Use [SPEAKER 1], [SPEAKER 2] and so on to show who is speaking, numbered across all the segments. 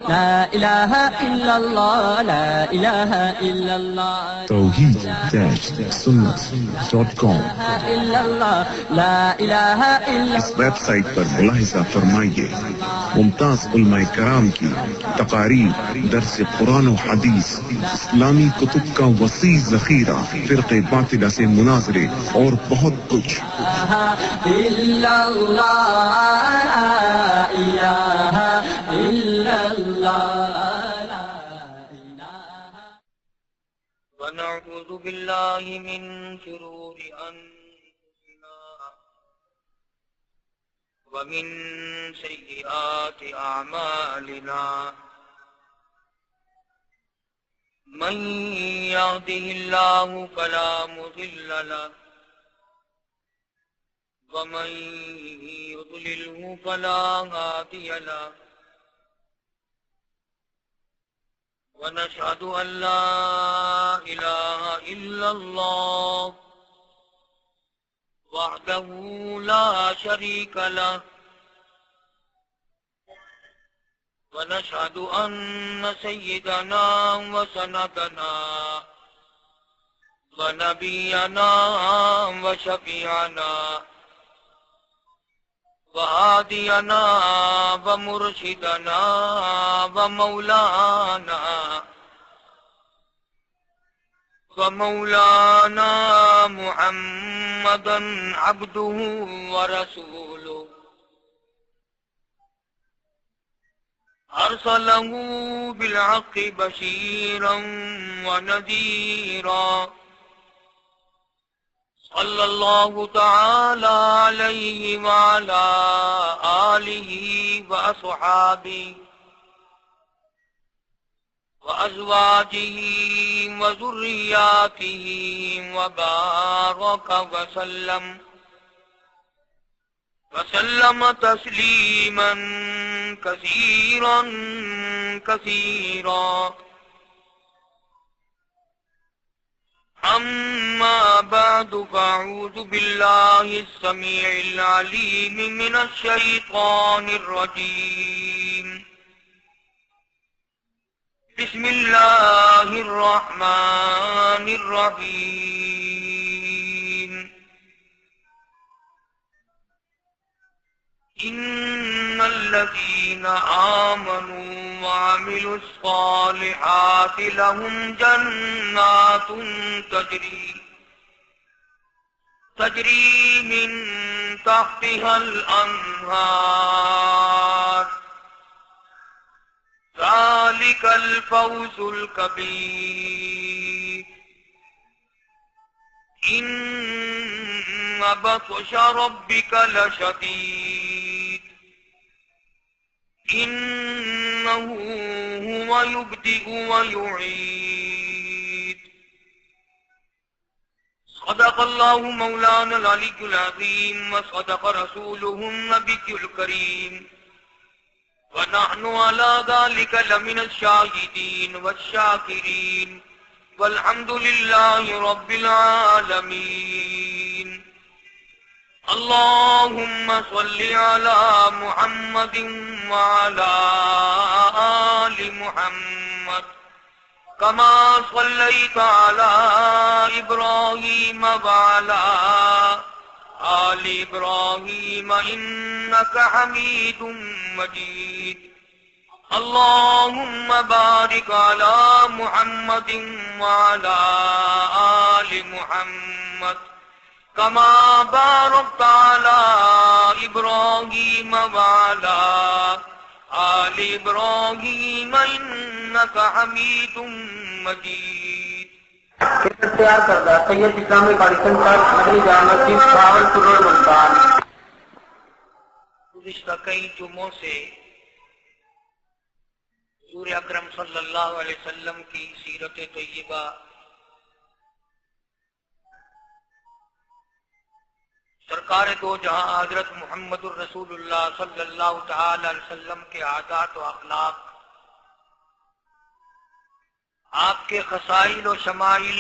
[SPEAKER 1] لا إله إلا الله لا إله إلا الله
[SPEAKER 2] توحید-سنت.com
[SPEAKER 1] إلا الله لا إله إلا
[SPEAKER 2] اس ویب سائٹ پر ملاحظہ فرمائیے ممتاز علماء کرام کی تقاریر، درس قرآن و حدیث، اسلامی کتب کا وسیع ذخیرہ، فرقے باطلہ سے مناظرے اور بہت کچھ۔
[SPEAKER 1] إلا الله لا إله إلا الله لا إله.
[SPEAKER 3] ونعوذ بالله من شرور أنفسنا ومن سيئات أعمالنا من يهده الله فلا مضل له ومن يضلله فلا هادي له ونشهد أن لا إله إلا الله وحده لا شريك له ونشهد أن سيدنا وسندنا ونبينا وشفيعنا وهادينا ومرشدنا ومولانا محمدا عبده ورسوله أرسله بالحق بشيرا ونذيرا صلى الله تعالى عليه وعلى آله وأصحابه وأزواجه وذرياته وبارك وسلم تسليما كثيرا كثيرا. أما بعد فأعوذ بالله السميع العليم من الشيطان الرجيم. بسم الله الرحمن الرحيم. إن الذين آمنوا وعملوا الصالحات لهم جنات تجري من تحتها الأنهار ذلك الفوز الكبير. إن بطش ربك لشديد إنه هو يبدئ ويعيد. صدق الله مولانا العلي العظيم وصدق رسوله النبي الكريم ونحن على ذلك لمن الشاهدين والشاكرين والحمد لله رب العالمين. اللهم صل على محمد وعلى آل محمد كما صليت على إبراهيم وعلى آل إبراهيم إنك حميد مجيد. اللهم بارك على محمد وعلى آل محمد كما باركت على إبراهيم وعلى آل إبراهيم إنك حميد مجيد.
[SPEAKER 4] تیار کردہ سید اسلامی کالکشن کا مدنی جامع مسجد بھاولپور روڈ ملتان.
[SPEAKER 3] گزشتہ کئی جمعوں سے حضور اکرم صلی اللہ علیہ وسلم کی سیرت طیبہ سرکار دو جہاں حضرت محمد الرسول اللہ صلی اللہ تعالی علیہ وسلم کے عادات و اخلاق، آپ کے خصائل و شمائل،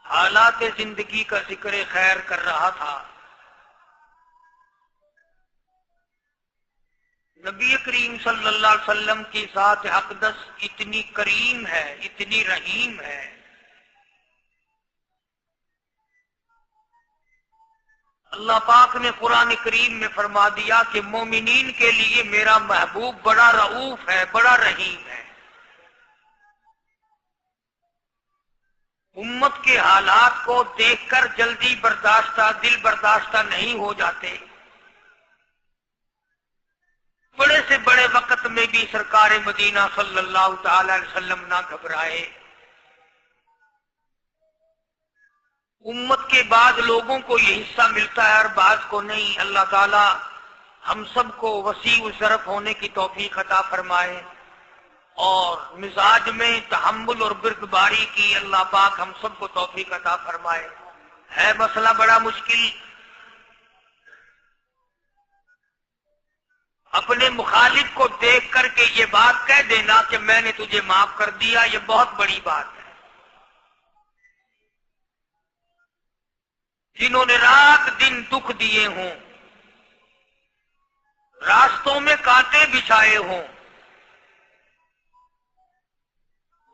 [SPEAKER 3] حالات زندگی کا ذکر خیر کر رہا تھا. نبی کریم صلی اللہ علیہ وسلم کی ذات اقدس اتنی کریم ہے، اتنی رحیم ہے، اللہ پاک نے قرآن کریم میں فرما دیا کہ مومنین کے لیے میرا محبوب بڑا رؤوف ہے، بڑا رحیم ہے۔ امت کے حالات کو دیکھ کر جلدی برداشتہ، دل برداشتہ نہیں ہو جاتے۔ بڑے سے بڑے وقت میں بھی سرکار مدینہ صلی اللہ تعالی علیہ وسلم نہ گھبرائے۔ امت کے بعد لوگوں کو یہ حصہ ملتا ہے اور بعض کو نہیں۔ اللہ تعالی ہم سب کو وسیع الظرف ہونے کی توفیق عطا فرمائے اور مزاج میں تحمل اور بردباری کی اللہ پاک ہم سب کو توفیق عطا فرمائے۔ ہے مسئلہ بڑا مشکل۔ اپنے مخالف کو دیکھ کر کے یہ بات کہہ دینا کہ میں نے تجھے معاف کر دیا، یہ بہت بڑی بات ہے۔ جنہوں نے رات دن دکھ دیے ہوں، راستوں میں کانٹے بچھائے ہوں،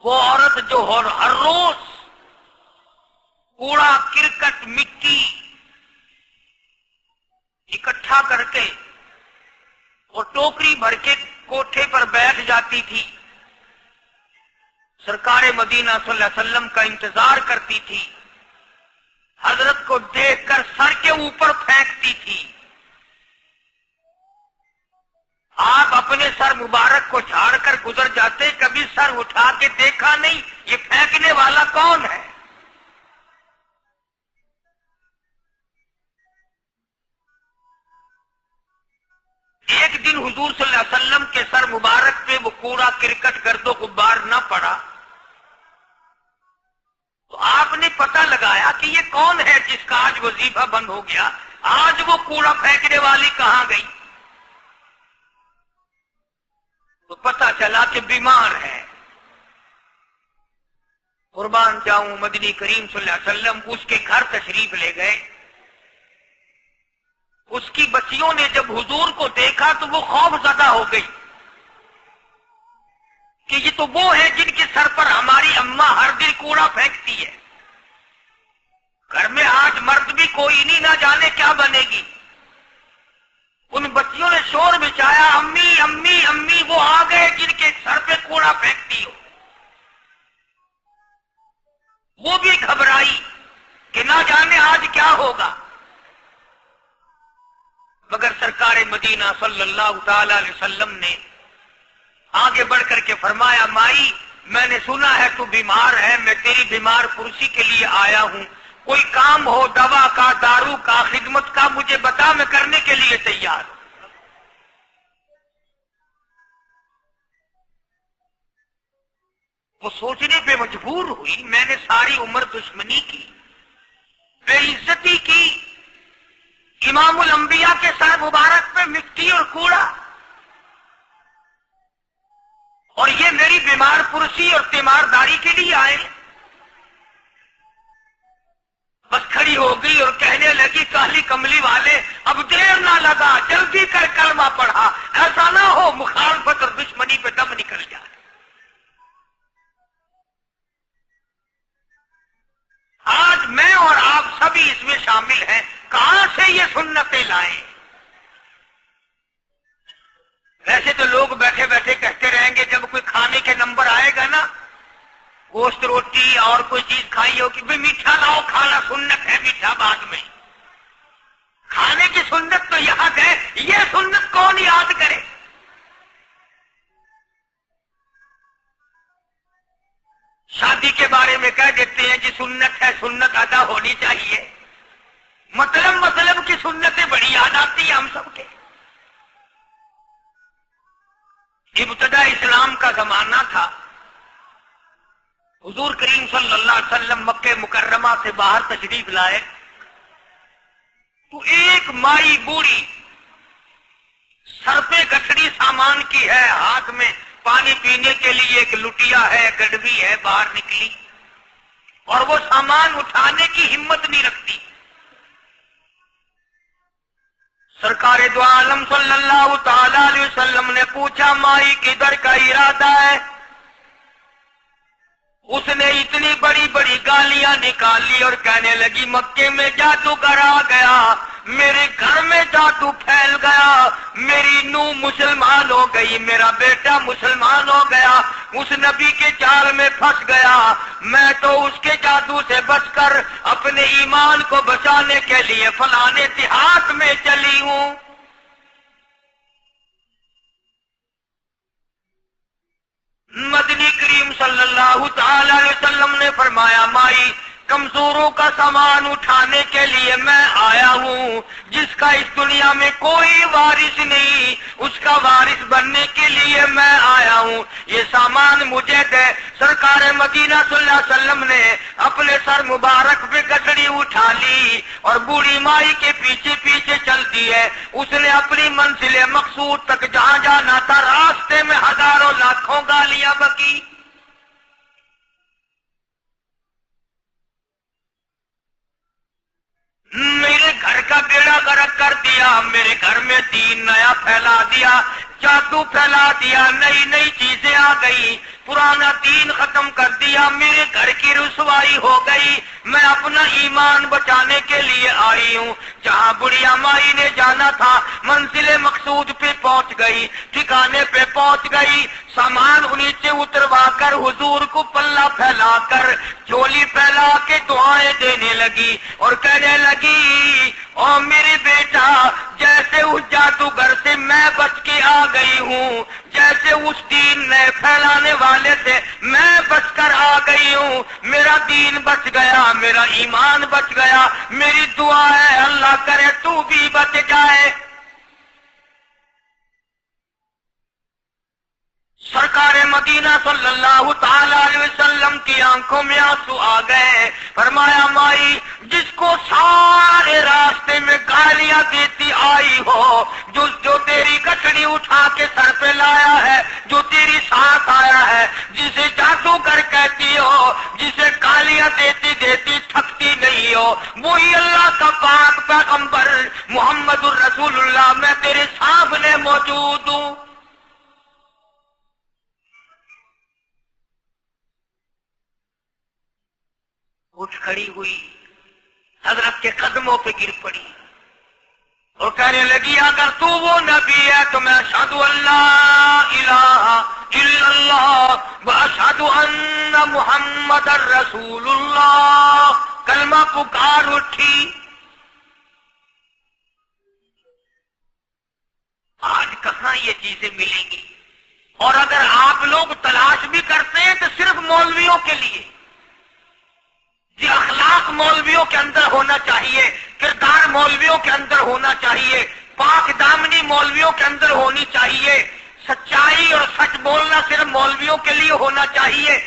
[SPEAKER 3] وہ عورت جو ہر روز کوڑا کرکٹ مٹی اکٹھا کر کے اور ٹوکری بھر کے کوٹھے پر بیٹھ جاتی تھی، سرکار مدینہ صلی اللہ علیہ وسلم کا انتظار کرتی تھی، حضرت کو دیکھ کر سر کے اوپر پھینکتی تھی۔ آپ اپنے سر مبارک کو جھاڑ کر گزر جاتے، کبھی سر اٹھا کے دیکھا نہیں یہ پھینکنے والا کون ہے۔ ایک دن حضور صلی اللہ علیہ وسلم کے سر مبارک پہ وہ کوڑا کرکٹ گرد و غبار نہ پڑا تو آپ نے پتہ لگایا کہ یہ کون ہے جس کا آج وظیفہ بند ہو گیا، آج وہ کوڑا پھینکنے والی کہاں گئی؟ تو پتہ چلا کہ بیمار ہے۔ قربان جاؤں، مدنی کریم صلی اللہ علیہ وسلم اس کے گھر تشریف لے گئے۔ اس کی بچیوں نے جب حضور کو دیکھا تو وہ خوف زدہ ہو گئی کہ یہ تو وہ ہے جن کے سر پر ہماری اماں ہر دن کوڑا پھینکتی ہے۔ گھر میں آج مرد بھی کوئی نہیں، نہ جانے کیا بنے گی۔ ان بچیوں نے شور مچایا، امی امی امی، وہ آ گئے جن کے سر پہ کوڑا پھینکتی ہو۔ وہ بھی گھبرائی کہ نہ جانے آج کیا ہوگا، مگر سرکار مدینہ صلی اللہ تعالی علیہ وسلم نے آگے بڑھ کر کے فرمایا، مائی میں نے سنا ہے تو بیمار ہے، میں تیری بیمار پرسی کے لیے آیا ہوں، کوئی کام ہو دوا کا، دارو کا، خدمت کا مجھے بتا، میں کرنے کے لیے تیار ہوں۔ وہ سوچنے پہ مجبور ہوئی، میں نے ساری عمر دشمنی کی، بے عزتی کی، امام الانبیاء کے سر مبارک پہ مٹی اور کوڑا، اور یہ میری بیمار پرسی اور تیمارداری کے لیے آئے۔ بس کھڑی ہو گئی اور کہنے لگی، کالی کملی والے اب دیر نہ لگا، جلدی کر کلمہ پڑھا، ایسا نہ ہو مخالفت اور دشمنی پہ دم نکل جائے۔ آج میں اور آپ سبھی اس میں شامل ہیں، کہاں سے یہ سنتیں لائیں؟ ویسے تو لوگ بیٹھے بیٹھے کہتے رہیں گے، جب کوئی کھانے کے نمبر آئے گا نا، گوشت روٹی اور کوئی چیز کھائی ہو کہ میٹھا لاؤ، کھانا سنت ہے، میٹھا بعد میں۔ کھانے کی سنت تو یاد ہے، یہ سنت کون یاد کرے؟ شادی کے بارے میں کہہ دیتے ہیں جی سنت ہے، سنت ادا ہونی چاہیے، مطلب کی سنتیں بڑی یاد آتی ہیں ہم سب کے۔ ابتدا اسلام کا زمانہ تھا، حضور کریم صلی اللہ علیہ وسلم مکہ مکرمہ سے باہر تشریف لائے تو ایک مائی بوڑھی سر پہ گٹھڑی سامان کی ہے، ہاتھ میں پانی پینے کے لیے ایک لٹیا ہے، گڑوی ہے، باہر نکلی اور وہ سامان اٹھانے کی ہمت نہیں رکھتی۔ سرکار دو عالم صلی اللہ تعالی علیہ وسلم نے پوچھا مائی کدھر کا ارادہ ہے؟ اس نے اتنی بڑی بڑی گالیاں نکالی اور کہنے لگی مکے میں جادوگر آ گیا، میرے گھر میں جادو پھیل گیا، میری نوح مسلمان ہو گئی، میرا بیٹا مسلمان ہو گیا، اس نبی کے جال میں پھنس گیا، میں تو اس کے جادو سے بچ کر اپنے ایمان کو بچانے کے لیے فلانے دیہات میں چلی ہوں۔ مدنی کریم صلی اللہ تعالی علیہ وسلم نے فرمایا مائی کمزوروں کا سامان اٹھانے کے لیے میں آیا ہوں، جس کا اس دنیا میں کوئی وارث نہیں، اس کا وارث بننے کے لیے میں آیا ہوں، یہ سامان مجھے دے۔ سرکار مدینہ صلی اللہ علیہ وسلم نے اپنے سر مبارک پہ گٹڑی اٹھا لی اور بوڑھی مائی کے پیچھے پیچھے چل دی ہے۔ اس نے اپنی منزل مقصود تک جہاں جانا تھا راستے میں ہزاروں لاکھوں گالیاں بکی۔ میرے گھر کا بیڑا غرق کر دیا، میرے گھر میں دین نیا پھیلا دیا، جادو پھیلا دیا، نئی نئی چیزیں آ گئی، پرانا دین ختم کر دیا، میرے گھر کی رسوائی ہو گئی، میں اپنا ایمان بچانے کے لیے آئی ہوں۔ جہاں بڑھیا مائی نے جانا تھا منزل مقصود پہ پہنچ گئی، ٹھکانے پہ پہنچ گئی، سامان نیچے اتروا کر حضور کو پلہ پھیلا کر جھولی پھیلا کے دعائیں دینے لگی اور کہنے لگی او میرے بیٹا جیسے اس جادوگر سے میں بچ کے آ گئی ہوں، جیسے اس دین نئے پھیلانے والے سے میں بچ کر آ گئی ہوں، میرا دین بچ گیا، میرا ایمان بچ گیا، میری دعا ہے اللہ کرے تو بھی بچ جائے۔ سرکار مدینہ صلی اللہ تعالی علیہ وسلم کی آنکھوں میں آنسو آ گئے، فرمایا مائی جس کو سارے راستے میں گالیاں دیتی آئی ہو، جو تیری گٹڑی اٹھا کے سر پہ لایا ہے، جو تیری ساتھ آیا ہے، جسے جادوگر کہتی ہو، جسے گالیاں دیتی دیتی تھکتی نہیں ہو، وہی اللہ کا پاک پیغمبر محمد الرسول اللہ، میں تیرے سامنے موجود ہوں۔ اٹھ کھڑی ہوئی، حضرت کے قدموں پہ گر پڑی اور کہنے لگی اگر تو وہ نبی ہے تو میں اشہد ان لا الہ الا اللہ واشہد ان محمد رسول اللہ، کلمہ پکار اٹھی۔ آج کہاں یہ چیزیں ملیں گی؟ اور اگر آپ لوگ تلاش بھی کرتے ہیں تو صرف مولویوں کے لیے، یہ اخلاق مولویوں کے اندر ہونا چاہیے، کردار مولویوں کے اندر ہونا چاہیے، پاک دامنی مولویوں کے اندر ہونی چاہیے، سچائی اور سچ بولنا صرف مولویوں کے لیے ہونا چاہیے،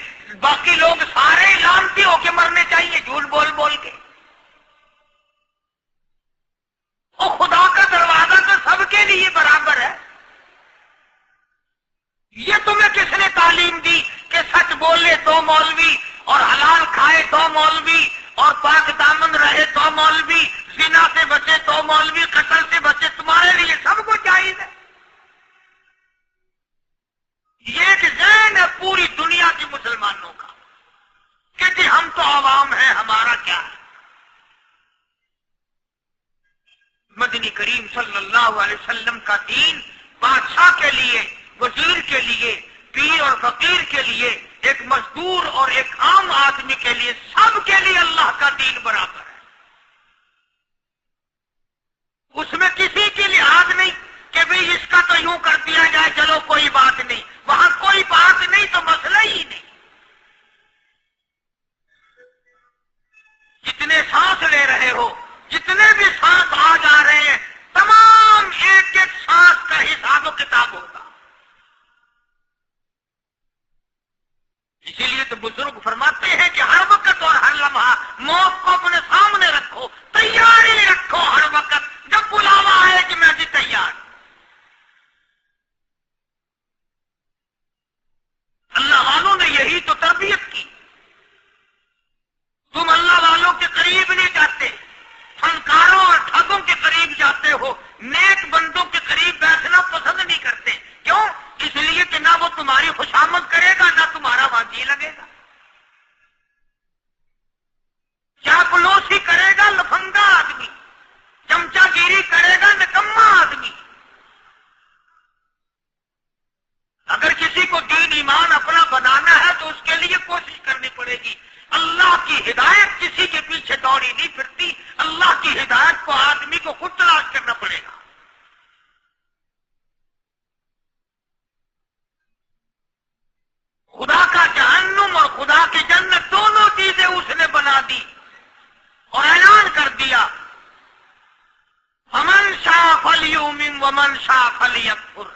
[SPEAKER 3] باقی لوگ سارے لانتی ہو کے مرنے چاہیے جھوٹ بول بول کے۔ اور خدا کا دروازہ تو سب کے لیے برابر ہے۔ یہ تمہیں کس نے تعلیم دی کہ سچ بولے تو مولوی، اور حلال کھائے تو مولوی، اور پاک دامن رہے تو مولوی، زنا سے بچے تو مولوی، قتل سے بچے، تمہارے لیے سب کو جائز ہے۔ یہ ایک ذہن ہے پوری دنیا کے مسلمانوں کا کہ جی ہم تو عوام ہیں، ہمارا کیا ہے۔ مدنی کریم صلی اللہ علیہ وسلم کا دین بادشاہ کے لیے، وزیر کے لیے، پیر اور فقیر کے لیے، ایک مزدور اور ایک عام آدمی کے لیے، سب کے لیے اللہ کا دین برابر ہے۔ اس میں کسی کی لحاظ نہیں کہ بھئی اس کا تو یوں کر دیا جائے چلو کوئی بات نہیں، وہاں کوئی بات نہیں تو مسئلہ ہی نہیں۔ جتنے سانس لے رہے ہو، جتنے بھی سانس آ جا رہے ہیں، تمام ایک ایک سانس کا حساب و کتاب ہوگا۔ اسی لیے تو بزرگ فرماتے ہیں کہ ہر وقت اور ہر لمحہ موت کو اپنے سامنے رکھو، تیاری رکھو ہر وقت، جب بلاوا آئے کہ میں ابھی تیار کی ہدایت کسی کے پیچھے دوڑی نہیں پھرتی، اللہ کی ہدایت کو آدمی کو خود تلاش کرنا پڑے گا۔ خدا کا جہنم اور خدا کی جنت دونوں چیزیں اس نے بنا دی اور اعلان کر دیا، فمن شاء فلیؤمن ومن شاء فلیکفر،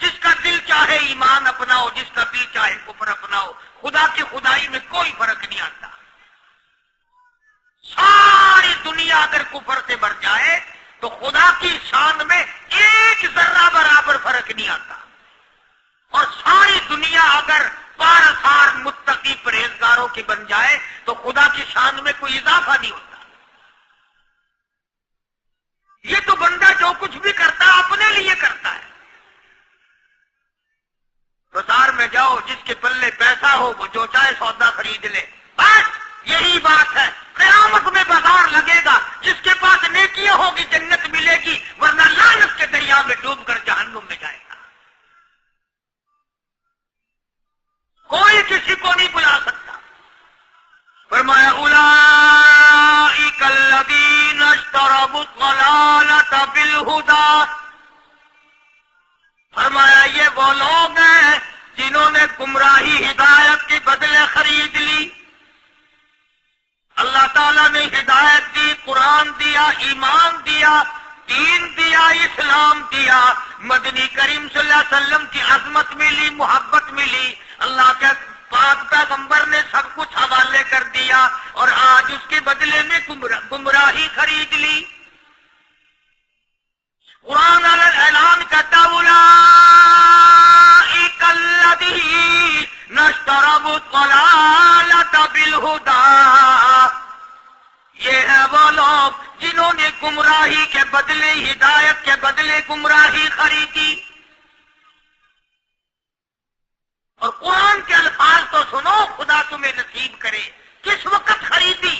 [SPEAKER 3] جس کا دل چاہے ایمان اپناؤ، جس کا دل چاہے کفر اپناؤ، خدا کی خدائی میں کوئی فرق نہیں آتا۔ ساری دنیا اگر کفر سے بھر جائے تو خدا کی شان میں ایک ذرہ برابر فرق نہیں آتا، اور ساری دنیا اگر پارسار متقی پرہیزگاروں کی بن جائے تو خدا کی شان میں کوئی اضافہ نہیں ہوتا۔ یہ تو بندہ جو کچھ بھی کرتا ہے اپنے لیے کرتا ہے۔ بازار میں جاؤ، جس کے پلے پیسہ ہو وہ جو چاہے سودا خرید لے، بس یہی بات ہے۔ قیامت میں بازار لگے گا، جس کے پاس نیکیاں ہوگی جنت ملے گی، ورنہ لعنت کے دریا میں ڈوب کر جہنم میں جائے گا۔ کوئی کسی کو نہیں بلا سکتا۔ فرمایا اولئک الذین اشتروا الضلالۃ بالہدی، فرمایا یہ وہ لوگ ہیں جنہوں نے گمراہی ہدایت کے بدلے خرید لی۔ اللہ تعالیٰ نے ہدایت دی، قرآن دیا، ایمان دیا، دین دیا، اسلام دیا، مدنی کریم صلی اللہ علیہ وسلم کی عظمت ملی، محبت ملی، اللہ کے پاک پیغمبر نے سب کچھ حوالے کر دیا، اور آج اس کے بدلے میں گمراہی خرید لی۔ قرآن اعلان کرتا اولئک الذین اشتروا الضلالۃ بالہدی، یہ ہے وہ لوگ جنہوں نے گمراہی کے بدلے، ہدایت کے بدلے گمراہی خریدی۔ اور قرآن کے الفاظ تو سنو، خدا تمہیں نصیب کرے۔ کس وقت خریدی؟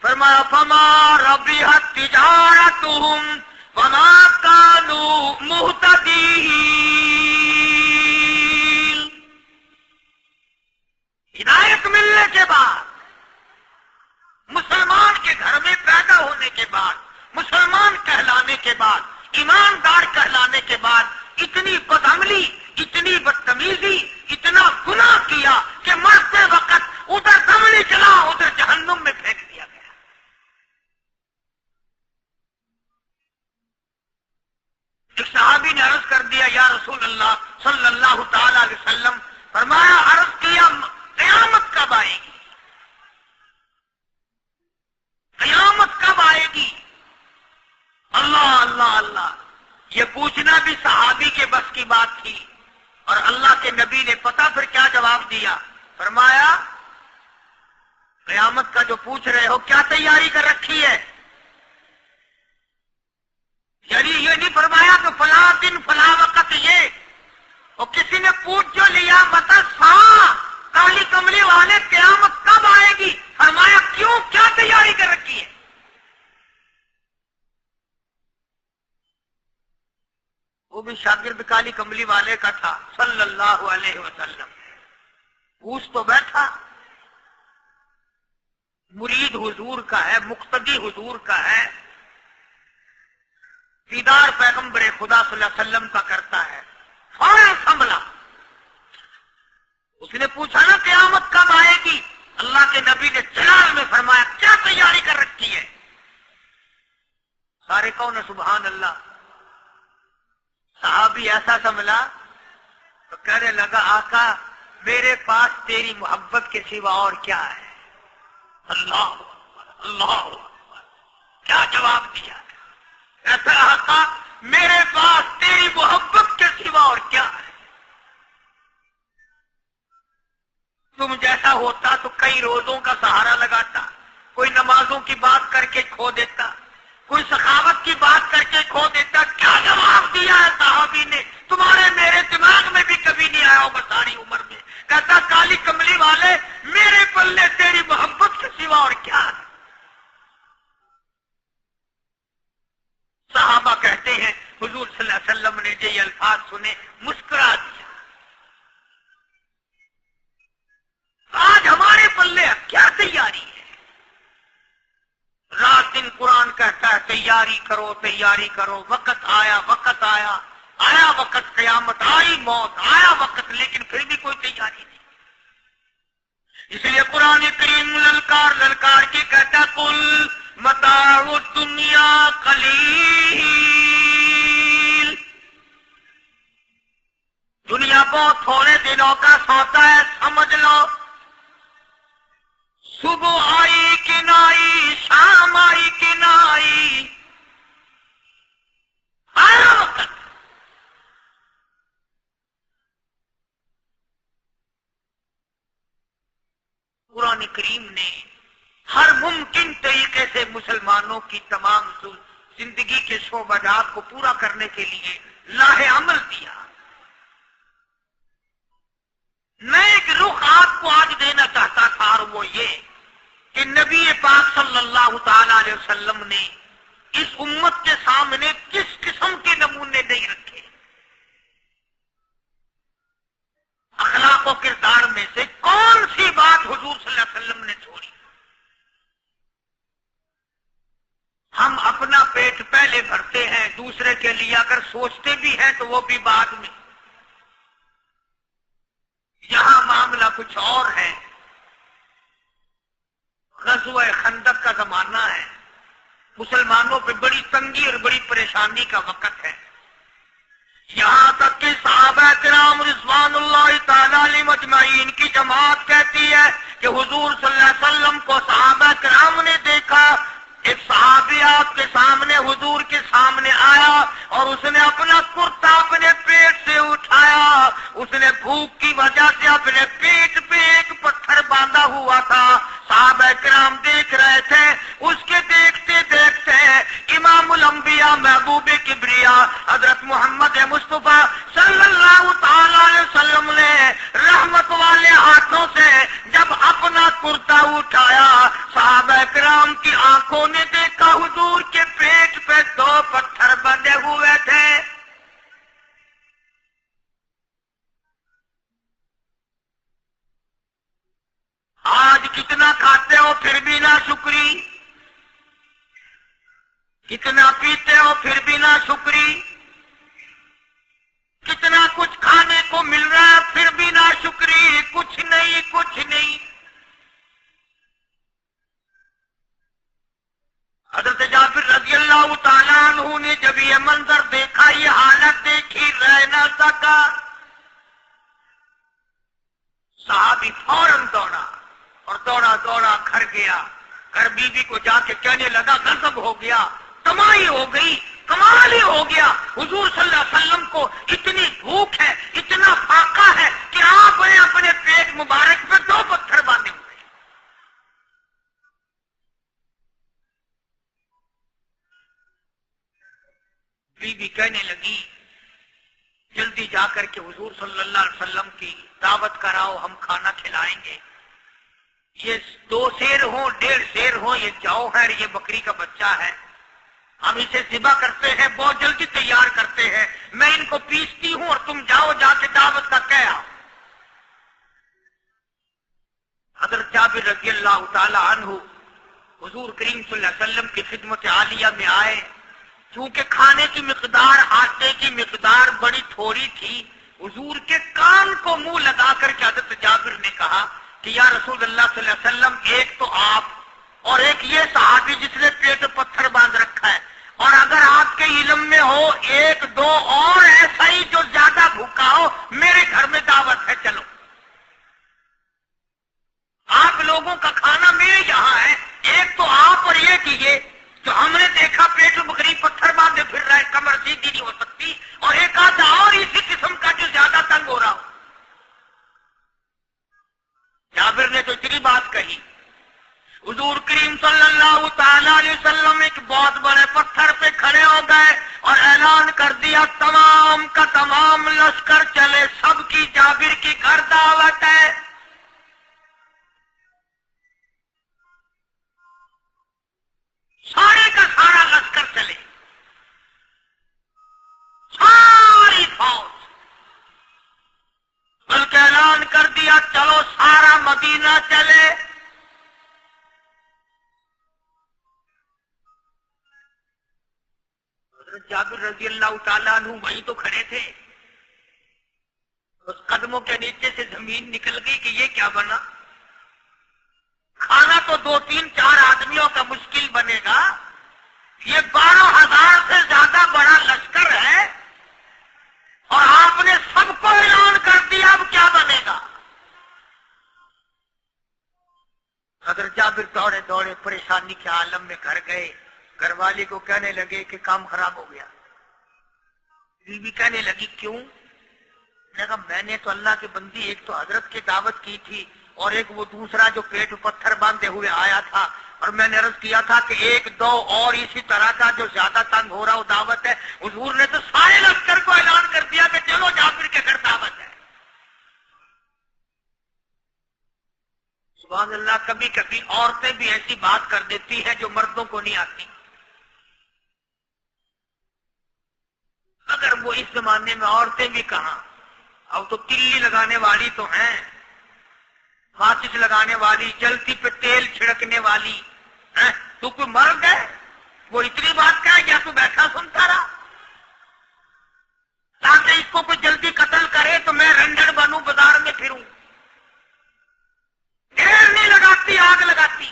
[SPEAKER 3] فرمایا فما ربحت تجارتہم وما كانوا مهتدين، ہدایت ملنے کے بعد، مسلمان کے گھر میں پیدا ہونے کے بعد، مسلمان کہلانے کے بعد، ایماندار کہلانے کے بعد، اتنی بدعملی، اتنی بدتمیزی، اتنا گناہ کیا کہ مرتے وقت ادھر دمڑی چلا، ادھر جہنم میں پھینک دیا گیا۔ ایک صحابی نے عرض کر دیا، یا رسول اللہ صلی اللہ تعالی علیہ وسلم، فرمایا عرض کیا قیامت کب آئے گی؟ قیامت کب آئے گی؟ اللہ اللہ اللہ، یہ پوچھنا بھی صحابی کے بس کی بات تھی، اور اللہ کے نبی نے پتہ پھر کیا جواب دیا؟ فرمایا قیامت کا جو پوچھ رہے ہو کیا تیاری کر رکھی ہے؟ یعنی یہ نہیں فرمایا کہ فلاں دن فلاں وقت یہ، اور کسی نے پوچھ جو لیا بتا کالی کملی والے قیامت کب آئے گی؟ فرمایا کیوں، کیا تیاری کر رکھی ہے؟ وہ بھی شاگرد کالی کملی والے کا تھا صلی اللہ علیہ وسلم، پوچھ تو بیٹھا، مرید حضور کا ہے، مقتدی حضور کا ہے، دیدار پیغمبر خدا صلی اللہ علیہ وسلم کا کرتا ہے، فوراً سنبھلا۔ اس نے پوچھا نا قیامت کب آئے گی؟ اللہ کے نبی نے جلال میں فرمایا کیا تیاری کر رکھی ہے؟ سارے کون سبحان اللہ۔ صحابی ایسا سنبھلا تو کہنے لگا آقا میرے پاس تیری محبت کے سوا اور کیا ہے؟ اللہ اللہ، کیا جواب دیا؟ ایسا آقا میرے پاس تیری محبت کے سوا اور کیا ہے؟ تم جیسا ہوتا تو کئی روزوں کا سہارا لگاتا، کوئی نمازوں کی بات کر کے کھو دیتا، کوئی سخاوت کی بات کر کے کھو دیتا۔ کیا جواب دیا ہے صحابی نے؟ تمہارے میرے دماغ میں بھی کبھی نہیں آیا ہوگا ساری عمر میں۔ کہتا کالی کملی والے میرے پلے تیری محبت کے سوا اور کیا ہے؟ صحابہ کہتے ہیں حضور صلی اللہ علیہ وسلم نے جو یہ الفاظ سنے مسکرا دیا۔ آج ہمارے پلے کیا تیاری ہے؟ تیاری کرو تیاری کرو، وقت آیا آیا وقت، قیامت آئی، موت آیا وقت، لیکن پھر بھی کوئی تیاری نہیں۔ اس لیے قرآن کریم للکار کے کہتا قل متاع الدنیا قلیل، دنیا بہت تھوڑے دنوں کا سودا ہے، سمجھ لو۔ صبح آئی کہ نہ آئی، شام آئی کہ نہ آئی، آیا وقت۔ قرآن کریم نے ہر ممکن طریقے سے مسلمانوں کی تمام زندگی کے شعبہ جات کو پورا کرنے کے لیے لاہ عمل دیا۔ میں ایک رخ آپ کو آج دینا چاہتا تھا، اور وہ یہ کہ نبی پاک صلی اللہ تعالی علیہ وسلم نے اس امت کے سامنے کس قسم کے نمونے نہیں رکھے۔ اخلاق و کردار میں سے کون سی بات حضور صلی اللہ علیہ وسلم نے چھوڑی؟ ہم اپنا پیٹ پہلے بھرتے ہیں، دوسرے کے لیے اگر سوچتے بھی ہیں تو وہ بھی بعد میں۔ یہاں معاملہ کچھ اور ہے۔ غزوہ خندق کا زمانہ ہے، مسلمانوں پہ بڑی تنگی اور بڑی پریشانی کا وقت ہے، یہاں تک کہ صحابہ کرام رضوان اللہ تعالی علیہم اجمعین کی جماعت کہتی ہے کہ حضور صلی اللہ علیہ وسلم کو صحابہ کرام نے دیکھا، ایک صحابی آپ کے سامنے حضور کے سامنے آیا اور اس نے اپنا کرتا اپنے پیٹ سے اٹھایا، اس نے بھوک کی وجہ سے اپنے پیٹ پہ ایک پتھر باندھا ہوا تھا، صحابہ کرام دیکھ رہے تھے، اس کے دیکھتے دیکھتے امام الانبیاء محبوب کبریا حضرت محمد مصطفیٰ صلی اللہ تعالی علیہ وسلم نے رحمت والے ہاتھوں سے جب اپنا کرتا اٹھایا، صحابہ کرام کی آنکھوں نے دیکھا حضور کے پیٹ پہ 2 پتھر بندھے ہوئے تھے۔ آج کتنا کھاتے ہو پھر بھی نہ شکری، کتنا پیتے ہو پھر بھی نہ شکری، کتنا کچھ کھانے کو مل رہا ہے پھر بھی نہ شکری، کچھ نہیں کچھ نہیں۔ حضرت جابر رضی اللہ تعالیٰ عنہ نے جب یہ منظر دیکھا، یہ حالت دیکھی، رہ نہ سکا، صحابی فوراً دوڑا اور دوڑا گھر گیا، گھر بیوی کو جا کے کہنے لگا غضب ہو گیا، تمائی ہو گئی، کمال ہی ہو گیا، حضور صلی اللہ علیہ وسلم کو اتنی بھوک ہے، اتنا فاقہ ہے کہ آپ نے اپنے پیٹ مبارک پہ 2 پتھر باندھے ہوئے۔ بیوی کہنے لگی جلدی جا کر کے حضور صلی اللہ علیہ وسلم کی دعوت کراؤ، ہم کھانا کھلائیں گے، یہ 2 شیر ہوں 1.5 شیر ہوں، یہ جاؤ ہے، یہ بکری کا بچہ ہے، ہم اسے ذبح کرتے ہیں، بہت جلدی تیار کرتے ہیں، میں ان کو پیستی ہوں اور تم جاؤ جا کے دعوت کا کہہ آؤ۔ حضرت جابر رضی اللہ تعالی عنہ حضور کریم صلی اللہ علیہ وسلم کی خدمت عالیہ میں آئے، چونکہ کھانے کی مقدار، آٹے کی مقدار بڑی تھوڑی تھی، حضور کے کان کو منہ لگا کر کے حضرت جابر نے کہا کہ یا رسول اللہ صلی اللہ علیہ وسلم، ایک تو آپ اور ایک یہ صحابی جس نے پیٹ پتھر باندھ رکھا ہے، اور اگر آپ کے علم میں ہو 1-2 اور ایسا ہی جو زیادہ بھوکا ہو، میرے گھر میں دعوت ہے، چلو۔ آپ لوگوں کا کھانا میرے یہاں ہے، ایک تو آپ اور یہ کیجیے جو ہم نے دیکھا پیٹ بکری پتھر باندھے پھر رہا ہے، کمر سیدھی نہیں ہو سکتی، اور ایک آدھا اور اسی قسم کا جو زیادہ تنگ ہو رہا ہو۔ جابر نے تو اتنی بات کہی، حضور کریم صلی اللہ تعالی علیہ وسلم ایک بہت بڑے پتھر پہ کھڑے ہو گئے اور اعلان کر دیا تمام کا تمام لشکر چلے، سب کی جابر کی گھر دعوت ہے۔ سارے کا سارا لشکر چلے، ساری فوج، بلکہ اعلان کر دیا چلو سارا مدینہ چلے۔ رضی اللہ تعالیٰ عنہ وہیں تو کھڑے تھے. اس قدموں کے نیچے سے زمین نکل گئی کہ یہ کیا بنا. کھانا تو 2 3 4 آدمیوں کا مشکل بنے گا, یہ 12,000 سے زیادہ بڑا لشکر ہے اور آپ نے سب کو اعلان کر دیا, اب کیا بنے گا. حضرت جابر دوڑے دوڑے پریشانی کے عالم میں گھر گئے. گھر والی کو کہنے لگے کہ کام خراب ہو گیا. بیوی کہنے لگی کیوں؟ نے کہا میں نے تو اللہ کے بندی ایک تو حضرت کی دعوت کی تھی اور ایک وہ دوسرا جو پیٹ پتھر باندھے ہوئے آیا تھا, اور میں نے عرض کیا تھا کہ 1 2 اور اسی طرح کا جو زیادہ تنگ ہو رہا وہ دعوت ہے. حضور نے تو سارے لشکر کو اعلان کر دیا کہ چلو جابر کے گھر دعوت ہے. سبحان اللہ. کبھی کبھی عورتیں بھی ایسی بات کر دیتی ہیں جو مردوں کو نہیں آتی. اگر وہ اس زمانے میں عورتیں بھی کہاں, اب تو تلی لگانے والی تو ہیں, ماچس لگانے والی, جلتی پہ تیل چھڑکنے والی. تو کوئی مرد ہے وہ اتنی بات کہے یا تو بیٹھا سنتا رہا تاکہ اس کو کوئی جلدی قتل کرے تو میں رنڈن بنوں, بازار میں پھروں. دیر نہیں لگاتی, آگ لگاتی.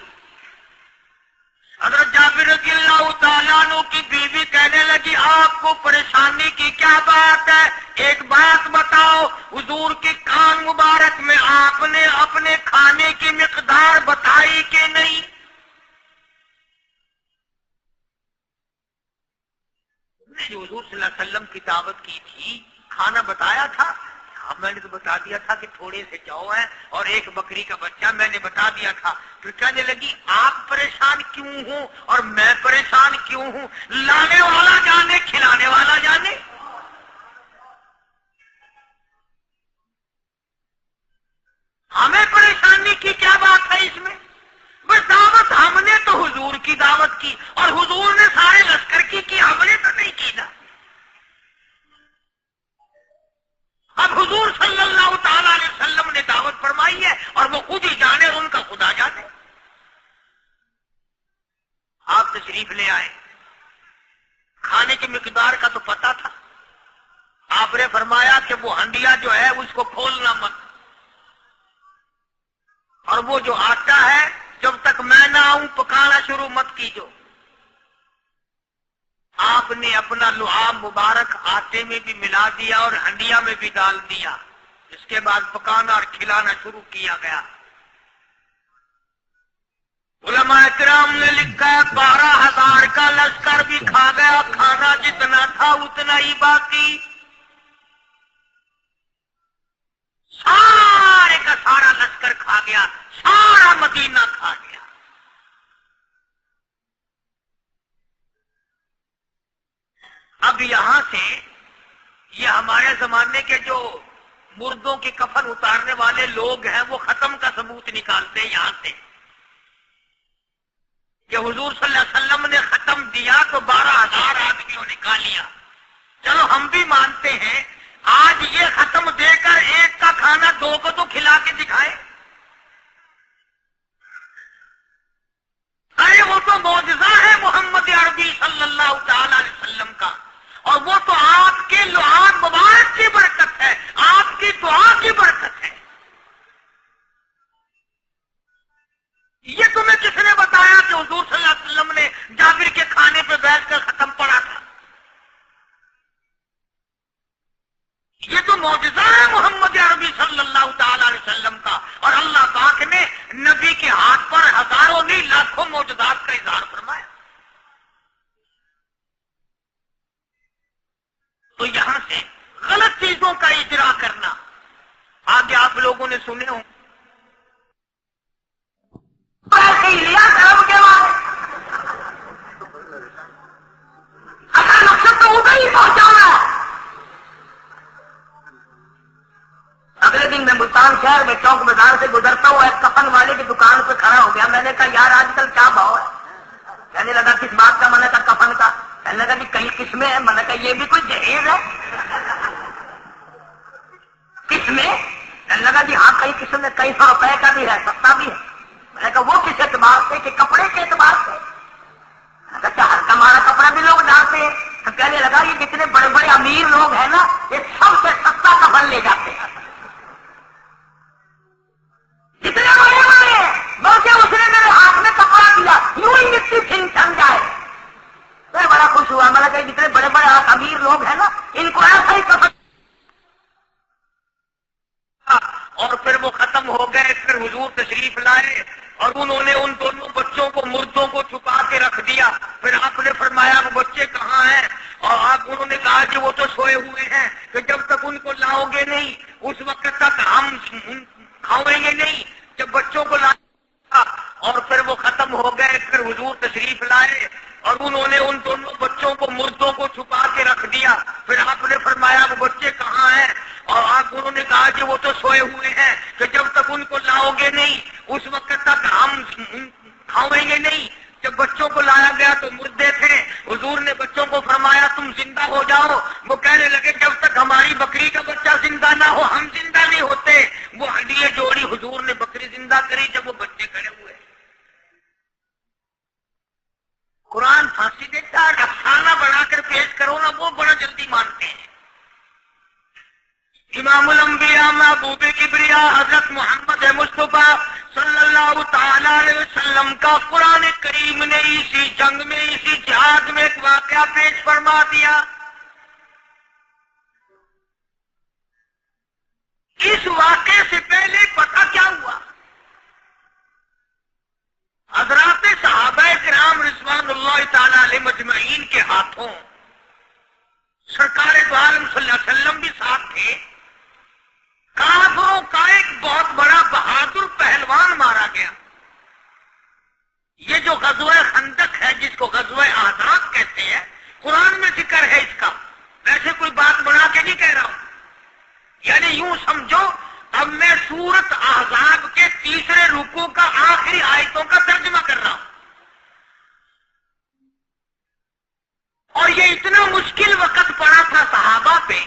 [SPEAKER 3] حضرت جابر رضی اللہ تعالیٰ عنہ کی بیوی کہنے لگی آپ کو پریشانی کی کیا بات ہے, ایک بات بتاؤ. حضور کے کان مبارک میں آپ نے اپنے کھانے کی مقدار بتائی کہ نہیں؟ جو حضور صلی اللہ علیہ وسلم کی دعوت کی تھی کھانا بتایا تھا. میں نے تو بتا دیا تھا کہ تھوڑے سے جو ہے اور 1 بکری کا بچہ, میں نے بتا دیا تھا. تو کہنے لگی آپ پریشان کیوں ہوں اور میں پریشان کیوں ہوں؟ لانے والا جانے, کھلانے والا جانے. ہمیں پریشانی کی کیا بات ہے اس میں؟ بس دعوت ہم نے تو حضور کی دعوت کی اور حضور نے سارے لشکر کی, ہم نے تو نہیں کی نا. اب حضور صلی اللہ تعالی علیہ وسلم نے دعوت فرمائی ہے اور وہ خود ہی جانے اور ان کا خدا جانے. آپ تشریف لے آئے, کھانے کی مقدار کا تو پتا تھا. آپ نے فرمایا کہ وہ ہنڈیا جو ہے اس کو کھولنا مت, اور وہ جو آٹا ہے جب تک میں نہ آؤں پکانا شروع مت کیجو. آپ نے اپنا لعاب مبارک آٹے میں بھی ملا دیا اور ہنڈیا میں بھی ڈال دیا. اس کے بعد پکانا اور کھلانا شروع کیا گیا. علماء کرام نے لکھا 12,000 کا لشکر بھی کھا گیا, کھانا جتنا تھا اتنا ہی باقی. سارے کا سارا لشکر کھا گیا, سارا مدینہ کھا گیا. اب یہاں سے یہ ہمارے زمانے کے جو مردوں کے کفن اتارنے والے لوگ ہیں وہ ختم کا ثبوت نکالتے ہیں یہاں سے کہ حضور صلی اللہ علیہ وسلم نے ختم دیا تو 12,000 آدمیوں نے کھا لیا. چلو ہم بھی مانتے ہیں, آج یہ ختم دے کر ایک کا کھانا 2 کو تو کھلا کے دکھائے. ارے وہ تو معجزہ ہے محمد عربی صلی اللہ تعالی علیہ وسلم کا, اور وہ تو آپ کے لعاب مبارک کی برکت ہے, آپ کی دعا کی برکت ہے. یہ تمہیں کس نے بتایا کہ حضور صلی اللہ علیہ وسلم نے جابر کے کھانے پہ بیٹھ کر ختم پڑا تھا؟ یہ تو معجزہ ہے محمد عربی صلی اللہ تعالی علیہ وسلم کا, اور اللہ پاک نے نبی کے ہاتھ پر ہزاروں نہیں لاکھوں معجزات کا اظہار فرمایا. تو یہاں سے غلط چیزوں کا اجرا کرنا آگے آپ لوگوں نے سنے ہوں. اگر مقصد تو ادھر ہی پہنچانا ہے. اگلے دن میں ملتان شہر میں چوک بازار سے گزرتا ہوا ایک کفن والے کی دکان پہ کھڑا ہو گیا. میں نے کہا یار آج کل کیا بھاؤ ہے؟ کہنے لگا کس بات کا؟ میں نے کہا کفن کا. کہنے لگا کہ کئی قسمیں ہیں. میں نے کہا یہ بھی کوئی جہیز ہے؟ قسمیں؟ کہنے لگا جی ہاں کئی قسم ہے, کئی 100 روپے کا بھی ہے, سستا بھی ہے. میں نے کہا وہ کس اعتبار سے؟ کہ کپڑے کے اعتبار سے. میں نے کہا ہر ہمارا کپڑا بھی لوگ ڈالتے ہیں. تو کہنے لگا یہ جتنے بڑے بڑے امیر لوگ ہیں نا یہ سب سے سستا کفن لے جاتے ہیں، جتنے بڑے بڑے ہیں، بلکہ اس نے میرے ہاتھ میں کپڑا دیا یوں ہی مٹی چھن جائے۔ میں بڑا خوش ہوا، میں نے کہا جتنے بڑے بڑے امیر لوگ ہیں نا ان کو ایسا ہی کفن۔ اور پھر وہ ختم ہو گئے، پھر حضور تشریف لائے اور انہوں نے ان دونوں بچوں کو مردوں کو چھپا کے رکھ دیا۔ پھر آپ نے فرمایا وہ بچے کہاں ہیں؟ اور انہوں نے کہا کہ وہ تو سوئے ہوئے ہیں، کہ جب تک ان کو لاؤ گے نہیں اس وقت تک ہم کھاؤیں گے نہیں۔ جب بچوں کو لایا اور پھر وہ ختم ہو گئے، پھر حضور تشریف لائے اور انہوں نے ان دونوں بچوں کو مردوں کو چھپا کے رکھ دیا۔ پھر آپ نے فرمایا وہ بچے کہاں ہیں؟ اور انہوں نے کہا کہ وہ تو سوئے ہوئے ہیں، کہ جب تک ان کو لاؤ گے نہیں اس وقت تک ہم کھاؤیں گے نہیں۔ جب بچوں کو لایا گیا تو مردے تھے، حضور نے بچوں کو فرمایا تم زندہ ہو جاؤ۔ وہ کہنے لگے جب تک ہماری بکری کا بچہ زندہ نہ ہو ہم زندہ نہیں ہوتے۔ وہ ہڈیاں جوڑی، حضور نے بکری زندہ کری جب وہ بچے کھڑے ہوئے۔ قرآن پھانسی دیتا ہے، افسانہ بنا کر پیش کرو نا وہ بڑا جلدی مانتے ہیں۔ امام الانبیاء محبوب کبریا حضرت محمد مصطفیٰ صلی اللہ تعالی علیہ وسلم کا قرآن کریم نے اسی جنگ میں اسی جہاد میں ایک واقعہ پیش فرما دیا۔ اس واقعے سے پہلے پتہ کیا ہوا؟ حضرات صحابہ کرام رضوان اللہ تعالی علیہ مجمعین کے ہاتھوں سرکار دو عالم صلی اللہ علیہ وسلم بھی ساتھ تھے، کافروں کا ایک بہت بڑا بہادر پہلوان مارا گیا۔ یہ جو غزوہ خندق ہے جس کو غزوہ احزاب کہتے ہیں، قرآن میں ذکر ہے اس کا، ویسے کوئی بات بنا کے نہیں کہہ رہا ہوں، یعنی یوں سمجھو اب میں سورت احزاب کے تیسرے رکوع کا آخری آیتوں کا ترجمہ کر رہا ہوں۔ اور یہ اتنا مشکل وقت پڑا تھا صحابہ پہ،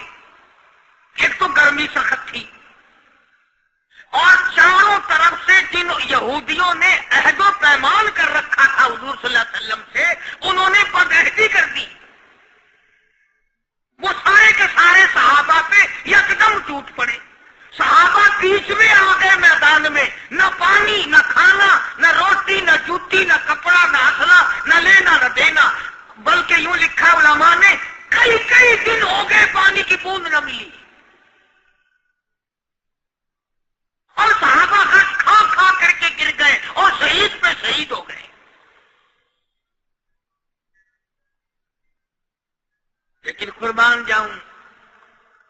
[SPEAKER 3] ایک تو گرمی سخت تھی اور چاروں طرف سے جن یہودیوں نے عہد و پیمان کر رکھا تھا حضور صلی اللہ علیہ وسلم سے انہوں نے بدعہدی کر دی۔ وہ سارے کے سارے صحابہ پہ یکدم ٹوٹ پڑے۔ صحابہ بیچ میں آ گئے میدان میں، نہ پانی نہ کھانا نہ روٹی نہ جوتی نہ کپڑا نہ اسلحہ نہ لینا نہ دینا، بلکہ یوں لکھا علماء نے کئی دن ہو گئے پانی کی بوند نہ ملی، اور صحابہ کھا کر کے گر گئے اور شہید پہ شہید ہو گئے۔ لیکن قربان جاؤں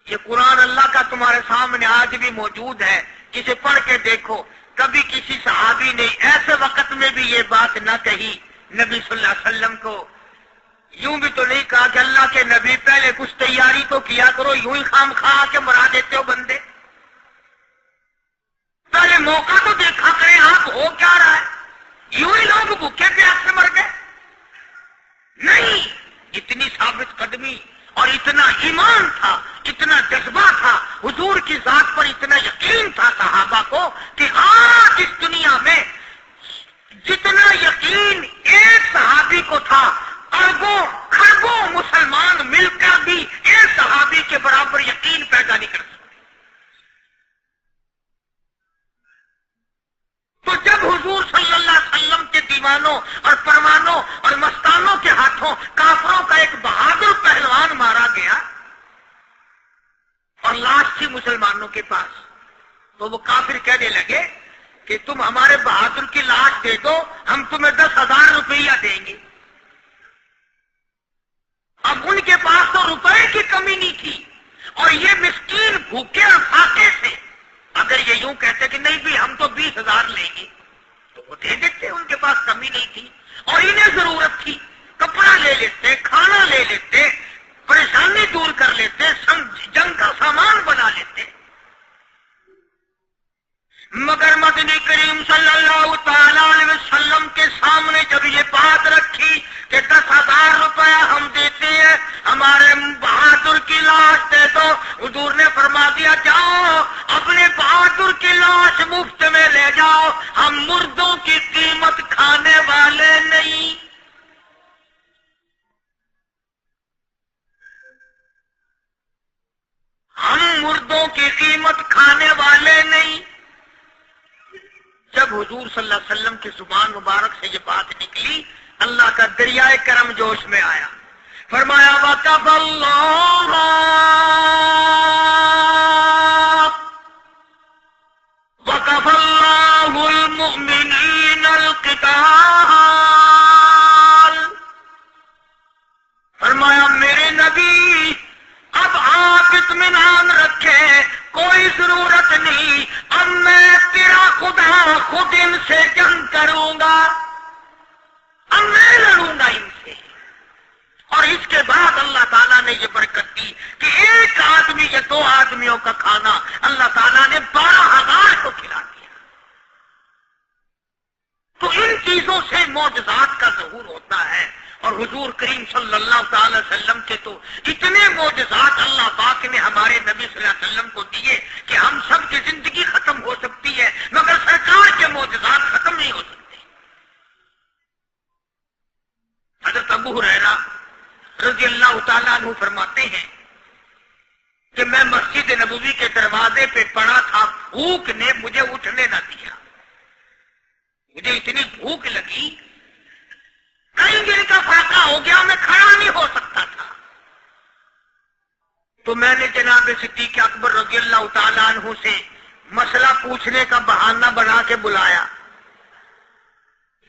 [SPEAKER 3] یہ قرآن اللہ کا تمہارے سامنے آج بھی موجود ہے، کسے پڑھ کے دیکھو۔ کبھی کسی صحابی نے ایسے وقت میں بھی یہ بات نہ کہی نبی صلی اللہ علیہ وسلم کو، یوں بھی تو نہیں کہا کہ اللہ کے نبی پہلے کچھ تیاری تو کیا کرو، یوں ہی خام خواہ کے مرا دیتے ہو بندے، پہلے موقع تو دیکھا کریں آپ ہو کیا رہا ہے، یوں ہی لوگ بھوکے پیاسے مر گئے۔ نہیں، اتنی ثابت قدمی اور اتنا ایمان تھا، اتنا جذبہ تھا، حضور کی ذات پر اتنا یقین تھا صحابہ کو کہ آج اس دنیا میں جتنا یقین ایک صحابی کو تھا اربوں خربوں مسلمان مل کر بھی ایک صحابی کے برابر یقین پیدا نہیں کر سکتے۔ تو جب حضور صلی اللہ علیہ وسلم کے دیوانوں اور پروانوں اور مستانوں کے ہاتھوں کافروں کا ایک بہادر پہلوان مارا گیا اور لاش تھی مسلمانوں کے پاس، تو وہ کافر کہنے لگے کہ تم ہمارے بہادر کی لاش دے دو، ہم تمہیں 10,000 روپیہ دیں گے۔ اب ان کے پاس تو روپے کی کمی نہیں تھی اور یہ مسکین بھوکے اور فاقے تھے، اگر یہ یوں کہتے کہ نہیں بھی ہم تو 20,000 لیں گے تو وہ دے دیتے، ان کے پاس کمی نہیں تھی اور انہیں ضرورت تھی، کپڑا لے لیتے، کھانا لے لیتے، پریشانی دور کر لیتے، جنگ کا سامان بنا لیتے۔ مگر مدنی کریم صلی اللہ تعالی علیہ وسلم کے سامنے جب یہ بات رکھی کہ 10,000 روپیہ ہم دیتے ہیں، ہمارے بہادر کی لاش دے دو، حضور نے فرما دیا جاؤ اپنے بہادر کی لاش مفت میں لے جاؤ، ہم مردوں کی قیمت کھانے والے نہیں۔ مردوں کی قیمت کھانے والے نہیں. جب حضور صلی اللہ علیہ وسلم کی زبان مبارک سے یہ بات نکلی، اللہ کا دریائے کرم جوش میں آیا. فرمایا وَكَفَ اللَّهُ الْمُؤْمِنِينَ الْقِتَالَ. فرمایا میرے نبی اب آپ اطمینان رکھیں، کوئی ضرورت نہیں، اب میں تیرا خدا خود ان سے جنگ کروں گا، اب میں لڑوں گا ان سے. اور اس کے بعد اللہ تعالیٰ نے یہ برکت دی کہ ایک آدمی یا دو آدمیوں کا کھانا اللہ تعالیٰ نے 12,000 کو کھلا دیا. تو ان چیزوں سے معجزات کا ظہور ہوتا ہے. اور حضور کریم صلی اللہ تعالی وسلم کے تو اتنے معجزات اللہ پاک نے ہمارے نبی صلی اللہ علیہ وسلم کو دیے کہ ہم سب کی زندگی ختم ہو سکتی ہے مگر سرکار کے معجزات ختم نہیں ہو سکتے. حضرت ابو ہریرہ رضی اللہ تعالیٰ عنہ فرماتے ہیں کہ میں مسجد نبوی کے دروازے پہ پڑا تھا، بھوک نے مجھے اٹھنے نہ دیا. مجھے اتنی بھوک لگی، کئی دن کا فاقہ ہو گیا، میں کھڑا نہیں ہو سکتا تھا. تو میں نے جناب صدیق اکبر رضی اللہ تعالیٰ عنہ سے مسئلہ پوچھنے کا بہانہ بنا کے بلایا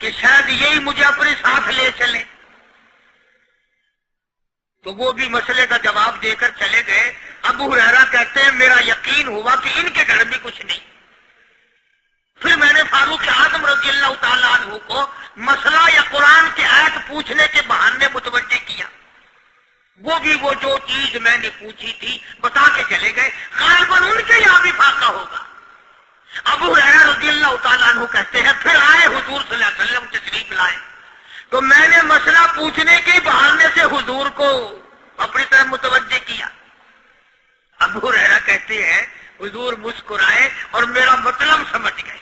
[SPEAKER 3] کہ شاید یہی مجھے اپنے ساتھ لے چلے. تو وہ بھی مسئلے کا جواب دے کر چلے گئے. ابو ہریرہ کہتے ہیں میرا یقین ہوا کہ ان کے گھر بھی کچھ نہیں. پھر میں نے فاروق اعظم رضی اللہ تعالیٰ عنہ کو مسئلہ یا قرآن کی آیت پوچھنے کے بہانے متوجہ کیا. وہ بھی وہ جو چیز میں نے پوچھی تھی بتا کے چلے گئے. غالباً ان کے یہاں بھی فاقہ ہوگا. ابو ہریرہ رضی اللہ تعالیٰ عنہ کہتے ہیں پھر آئے حضور صلی اللہ علیہ وسلم تشریف لائے تو میں نے مسئلہ پوچھنے کے بہانے سے حضور کو اپنی طرف متوجہ کیا. ابو ہریرہ کہتے ہیں حضور مسکرائے اور میرا مطلب سمجھ گئے،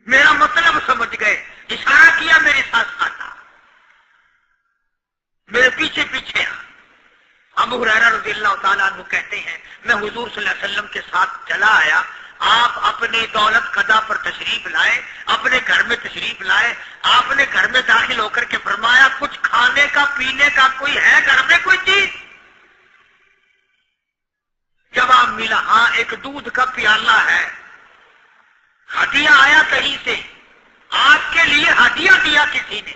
[SPEAKER 3] میرا مطلب سمجھ گئے. اشارہ کیا میرے ساتھ ساتھ آ، میرے پیچھے پیچھے آ. ابو ہریرہ رضی اللہ تعالیٰ عنہ کہتے ہیں میں حضور صلی اللہ علیہ وسلم کے ساتھ چلا آیا. آپ اپنی دولت قضا پر تشریف لائے، اپنے گھر میں تشریف لائے. آپ نے گھر میں داخل ہو کر کے فرمایا کچھ کھانے کا پینے کا کوئی ہے گھر میں کوئی چیز؟ جواب ملا ہاں ایک دودھ کا پیالہ ہے، ہدیہ آیا کہیں سے، آپ کے لیے ہدیہ دیا کسی نے،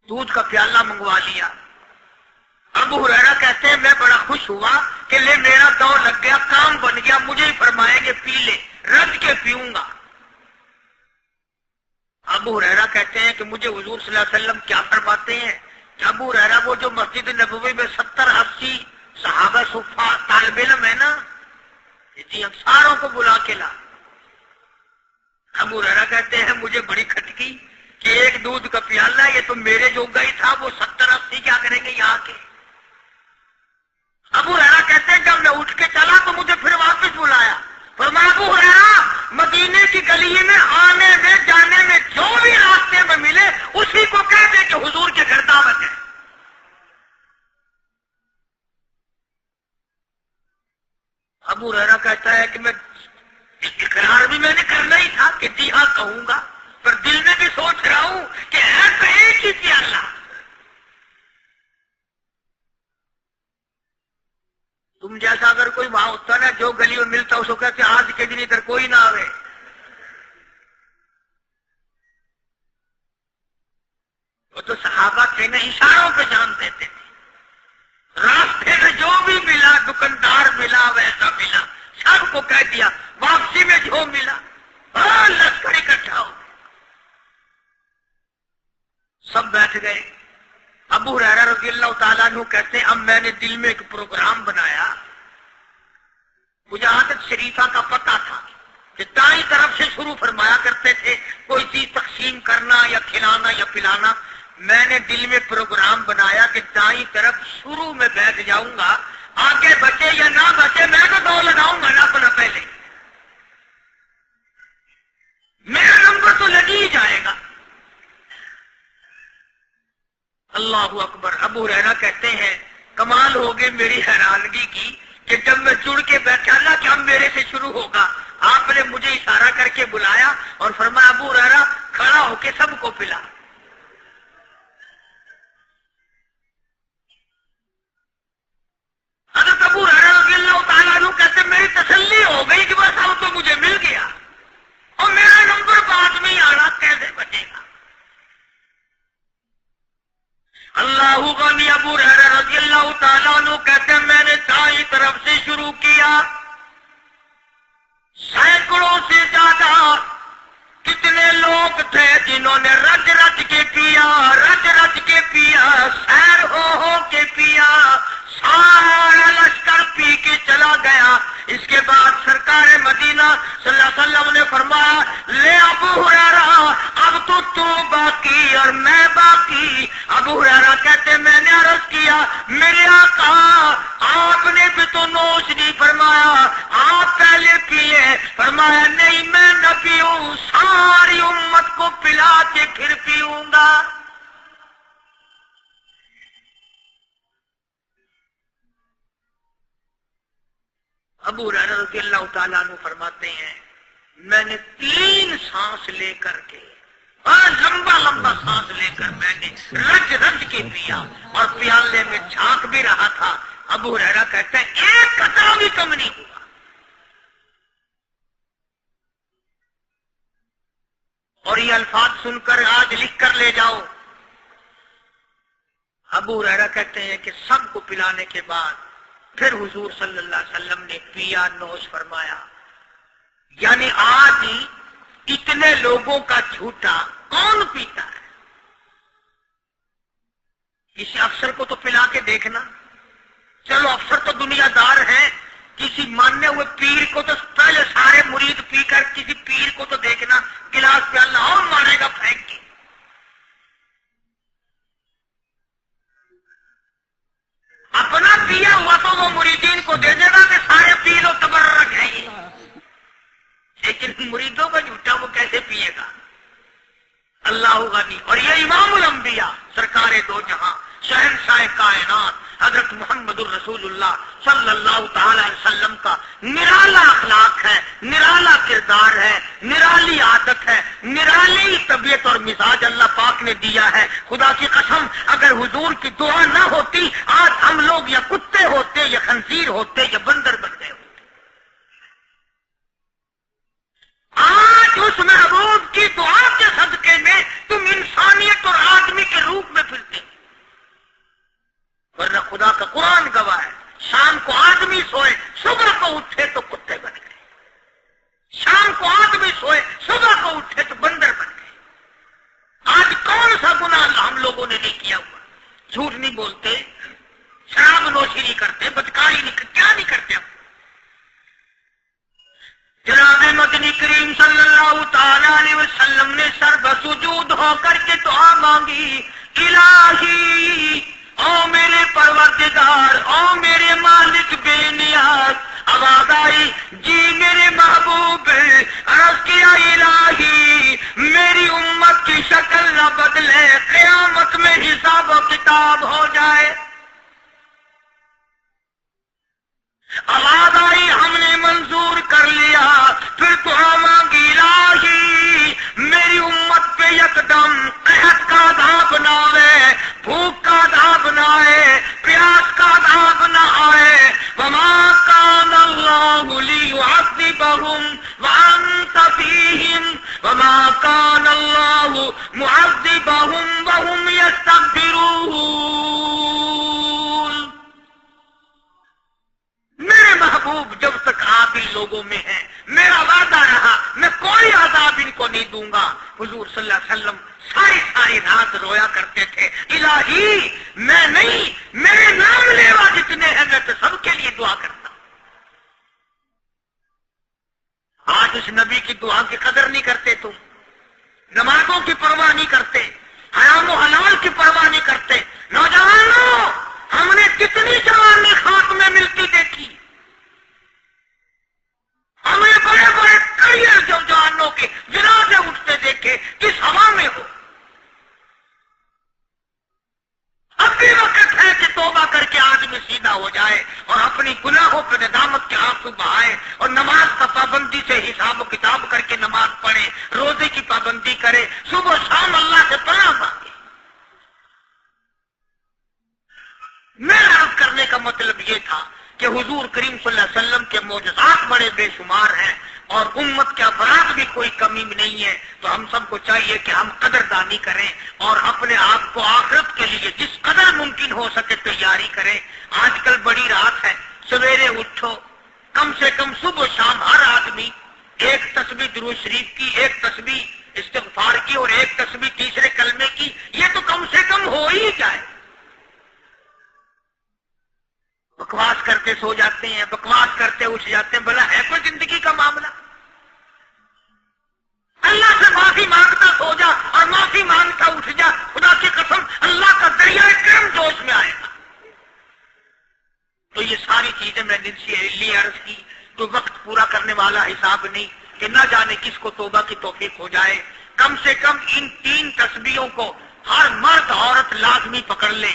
[SPEAKER 3] دودھ کا پیالہ منگوا لیا. ابو ہریرہ کہتے ہیں میں بڑا خوش ہوا کہ لے میرا دور لگ گیا، کام بن گیا، مجھے ہی فرمائیں گے پی لے، رج کے پیوں گا. ابو ہریرہ کہتے ہیں کہ مجھے حضور صلی اللہ علیہ وسلم کیا فرماتے ہیں کہ ابو ہریرہ وہ جو مسجد نبوی میں 70-80 صحابہ صفا طالب علم ہے نا، جی ہم ساروں کو بلا کے لا. ابو ہریرہ کہتے ہیں مجھے بڑی کھٹکی کہ ایک دودھ کا پیالہ، یہ تو میرے جو گئی تھا وہ 70-80 کیا کریں گے یہاں کے. ابو ہریرہ کہتے ہیں جب میں اٹھ کے چلا تو مجھے پھر واپس بلایا. فرمایا ابو ہریرہ مدینے کی گلی میں آنے میں جانے میں جو بھی راستے میں ملے اسی کو کہہ دے کہ حضور کے گھر دعوت ہے. ابو ہریرہ کہتا ہے کہ میں اقرار بھی میں نے کرنا ہی تھا کہ جی ہاں کہوں گا، پر دل میں بھی سوچ رہا ہوں کہ ہے تو ایک ہی پیالہ. تم جیسا اگر کوئی وہاں ہوتا نا جو گلی میں ملتا اس کو کہتے آج کے دن ادھر کوئی نہ آئے. وہ تو صحابہ تھے نا، اشاروں پہ جان دیتے تھے. راستے میں جو بھی ملا، دکاندار ملا ویسا ملا، سب کو کہہ دیا. واپسی میں جو ملا لشکر اکٹھا ہو سب بیٹھ گئے. ابو ہریرہ رضی اللہ تعالیٰ عنہ کہتے ہیں اب میں نے دل میں ایک پروگرام بنایا. مجھے عادت شریفہ کا پتہ تھا کہ دائیں طرف سے شروع فرمایا کرتے تھے کوئی چیز تقسیم کرنا یا کھلانا یا پلانا. میں نے دل میں پروگرام بنایا کہ دائیں طرف شروع میں بیٹھ جاؤں گا، آگے بچے یا نہ بچے میں تو دو لگاؤں گا نہ اپنا پہلے، میرا نمبر تو لگ ہی جائے گا. اللہ اکبر. ابو ہریرہ کہتے ہیں کمال ہو گئی میری حیرانگی کی کہ جب میں جڑ کے بیٹھا نا کہ اب میرے سے شروع ہوگا، آپ نے مجھے اشارہ کر کے بلایا اور فرمایا ابو ہریرہ کھڑا ہو کے سب کو پلا۔ حضرت ابو ہریرہ رضی اللہ تعالیٰ عنہ کہتے میری تسلی ہو گئی کہ بس اب تو مجھے مل گیا، اور میرا نمبر بعد میں آنا کیسے بچے گا۔ اللہ غنی ابو ہریرہ رضی اللہ تعالیٰ عنہ کہتے ہیں میں نے دائیں طرف سے شروع کیا، سینکڑوں سے زیادہ کتنے لوگ تھے جنہوں نے رج رج کے پیا، رج رج کے پیا، سیر ہو کے پیا، سارا لشکر پی کے چلا گیا۔ اس کے بعد سرکار مدینہ صلی اللہ علیہ وسلم نے فرمایا لے ابو ہریرہ اب تو باقی اور میں باقی۔ ابو ہریرہ کہتے میں نے عرض کیا میرے آقا آپ نے بھی تو نوش نہیں فرمایا، آپ پہلے پیے۔ فرمایا نہیں میں نہ پیوں، ساری امت کو پلا کے پھر پیوں گا۔ ابو ہریرہ رضی اللہ تعالیٰ عنہ فرماتے ہیں میں نے 3 سانس لے کر کے لمبا لمبا سانس لے کر میں نے رج رج کے پیا اور پیالے میں جھانک بھی رہا تھا۔ ابو ہریرہ کہتے ہیں ایک قطرہ بھی کم نہیں ہوا۔ اور یہ الفاظ سن کر آج لکھ کر لے جاؤ۔ ابو ہریرہ کہتے ہیں کہ سب کو پلانے کے بعد پھر حضور صلی اللہ علیہ وسلم نے پیا، نوش فرمایا۔ یعنی آج اتنے لوگوں کا جھوٹا کون پیتا ہے؟ کسی افسر کو تو پلا کے دیکھنا، چلو افسر تو دنیا دار ہیں، کسی ماننے ہوئے پیر کو تو پہلے سارے مرید پی کر کسی پیر کو تو دیکھنا گلاس پیالنا اور مارے گا پھینک کے۔ اپنا پیا ہوا تو وہ مریدین کو دے دے گا کہ سارے پی لو تبرک ہے یہ، لیکن مریدوں کا جھوٹا وہ کیسے پیے گا؟ اللہ غنی۔ اور یہ امام الانبیاء سرکار دو جہاں شہنشاہ کائنات حضرت محمد الرسول اللہ صلی اللہ تعالی علیہ وسلم کا نرالا اخلاق ہے، نرالا کردار ہے، نرالی عادت ہے، نرالی طبیعت اور مزاج اللہ پاک نے دیا ہے۔ خدا کی قسم اگر حضور کی دعا نہ ہوتی آج ہم لوگ یا کتے ہوتے یا خنزیر ہوتے یا بندر بن گئے ہوتے۔ آج اس محبوب کی دعا کے صدقے میں تم انسانیت اور آدمی کے روپ میں پھرتے، ورنہ خدا کا قرآن گواہ ہے شام کو آدمی سوئے صبح کو اٹھے تو کتے بن گئے، شام کو آدمی سوئے صبح کو اٹھے تو بندر بن گئے۔ آج کون سا گناہ ہم لوگوں نے نہیں کیا ہوا؟ جھوٹ نہیں بولتے، شراب نوشی نہیں کرتے، بدکاری نہیں کرتے، کیا نہیں کرتے ہم؟ جناب مدنی کریم صلی اللہ تعالی علیہ وسلم نے سر بسجود ہو کر کے دعا مانگی، الہی او میرے پروردگار، او میرے مالک بے نیاز۔ آواز آئی جی میرے محبوب، عرض کیا الہی میری امت کی شکل نہ بدلے، قیامت میں حساب و کتاب ہو جائے۔ آواز آئی ہم نے منظور کر لیا، پھر دعا مانگی الہی میری امت پہ یکدم قحط کا عذاب نہ آئے، بھوک کا عذاب نہ آئے، پیاس کا عذاب نہ آئے۔ وما کان اللہ لیعذبہم وانت فیہم وما کان اللہ معذبہم وہم یستغفرون۔ میرے محبوب جب تک آپ ان لوگوں میں ہیں میرا وعدہ رہا میں کوئی عذاب ان کو نہیں دوں گا۔ حضور صلی اللہ علیہ وسلم ساری رات رویا کرتے تھے، الہی میں نہیں، میرے نام لیوا جتنے ہیں میں تو سب کے لیے دعا کرتا ہوں۔ آج اس نبی کی دعا کی قدر نہیں کرتے، تم نمازوں کی پرواہ نہیں کرتے، حرام و حلال کی پرواہ نہیں کرتے۔ نوجوانوں ہم نے کتنی جوانی خاک میں ملتی دیکھی، ہمیں بڑے بڑے کریئر جوانوں کے جنازے اٹھتے دیکھے، کس ہوا میں ہو۔ اب بھی وقت ہے کہ توبہ کر کے آدمی جائے اور اپنی گناہوں پہ ندامت کے آنسو بہائے اور نماز کا پابندی سے حساب و کتاب کر کے نماز پڑھے، روزے کی پابندی کرے، صبح و شام اللہ سے پناہ مانگے۔ میرا عرض کرنے کا مطلب یہ تھا کہ حضور کریم صلی اللہ علیہ وسلم کے معجزات بڑے بے شمار ہیں اور امت کے افراد بھی کوئی کمی نہیں ہے، تو ہم سب کو چاہیے کہ ہم قدردانی کریں اور اپنے آپ کو آخرت کے لیے جس قدر ممکن ہو سکے تیاری کریں۔ آج کل بڑی رات ہے، سویرے اٹھو، کم سے کم صبح و شام ہر آدمی ایک تسبیح درود شریف کی، ایک تسبیح استغفار کی اور ایک تسبیح تیسرے کلمے کی، یہ تو کم سے کم ہو ہی جائے۔ بکواس کرتے سو جاتے ہیں، بکواس کرتے اٹھ جاتے ہیں، بھلا ہے کوئی زندگی کا معاملہ؟ اللہ سے معافی مانگتا سو جا اور معافی مانگتا اٹھ جا، خدا کی قسم اللہ کا دریائے کرم جوش میں آئے گا۔ تو یہ ساری چیزیں میں نے لیے عرض کی، تو وقت پورا کرنے والا حساب نہیں کہ نہ جانے کس کو توبہ کی توفیق ہو جائے۔ کم سے کم ان 3 تسبیحوں کو ہر مرد عورت لازمی پکڑ لے۔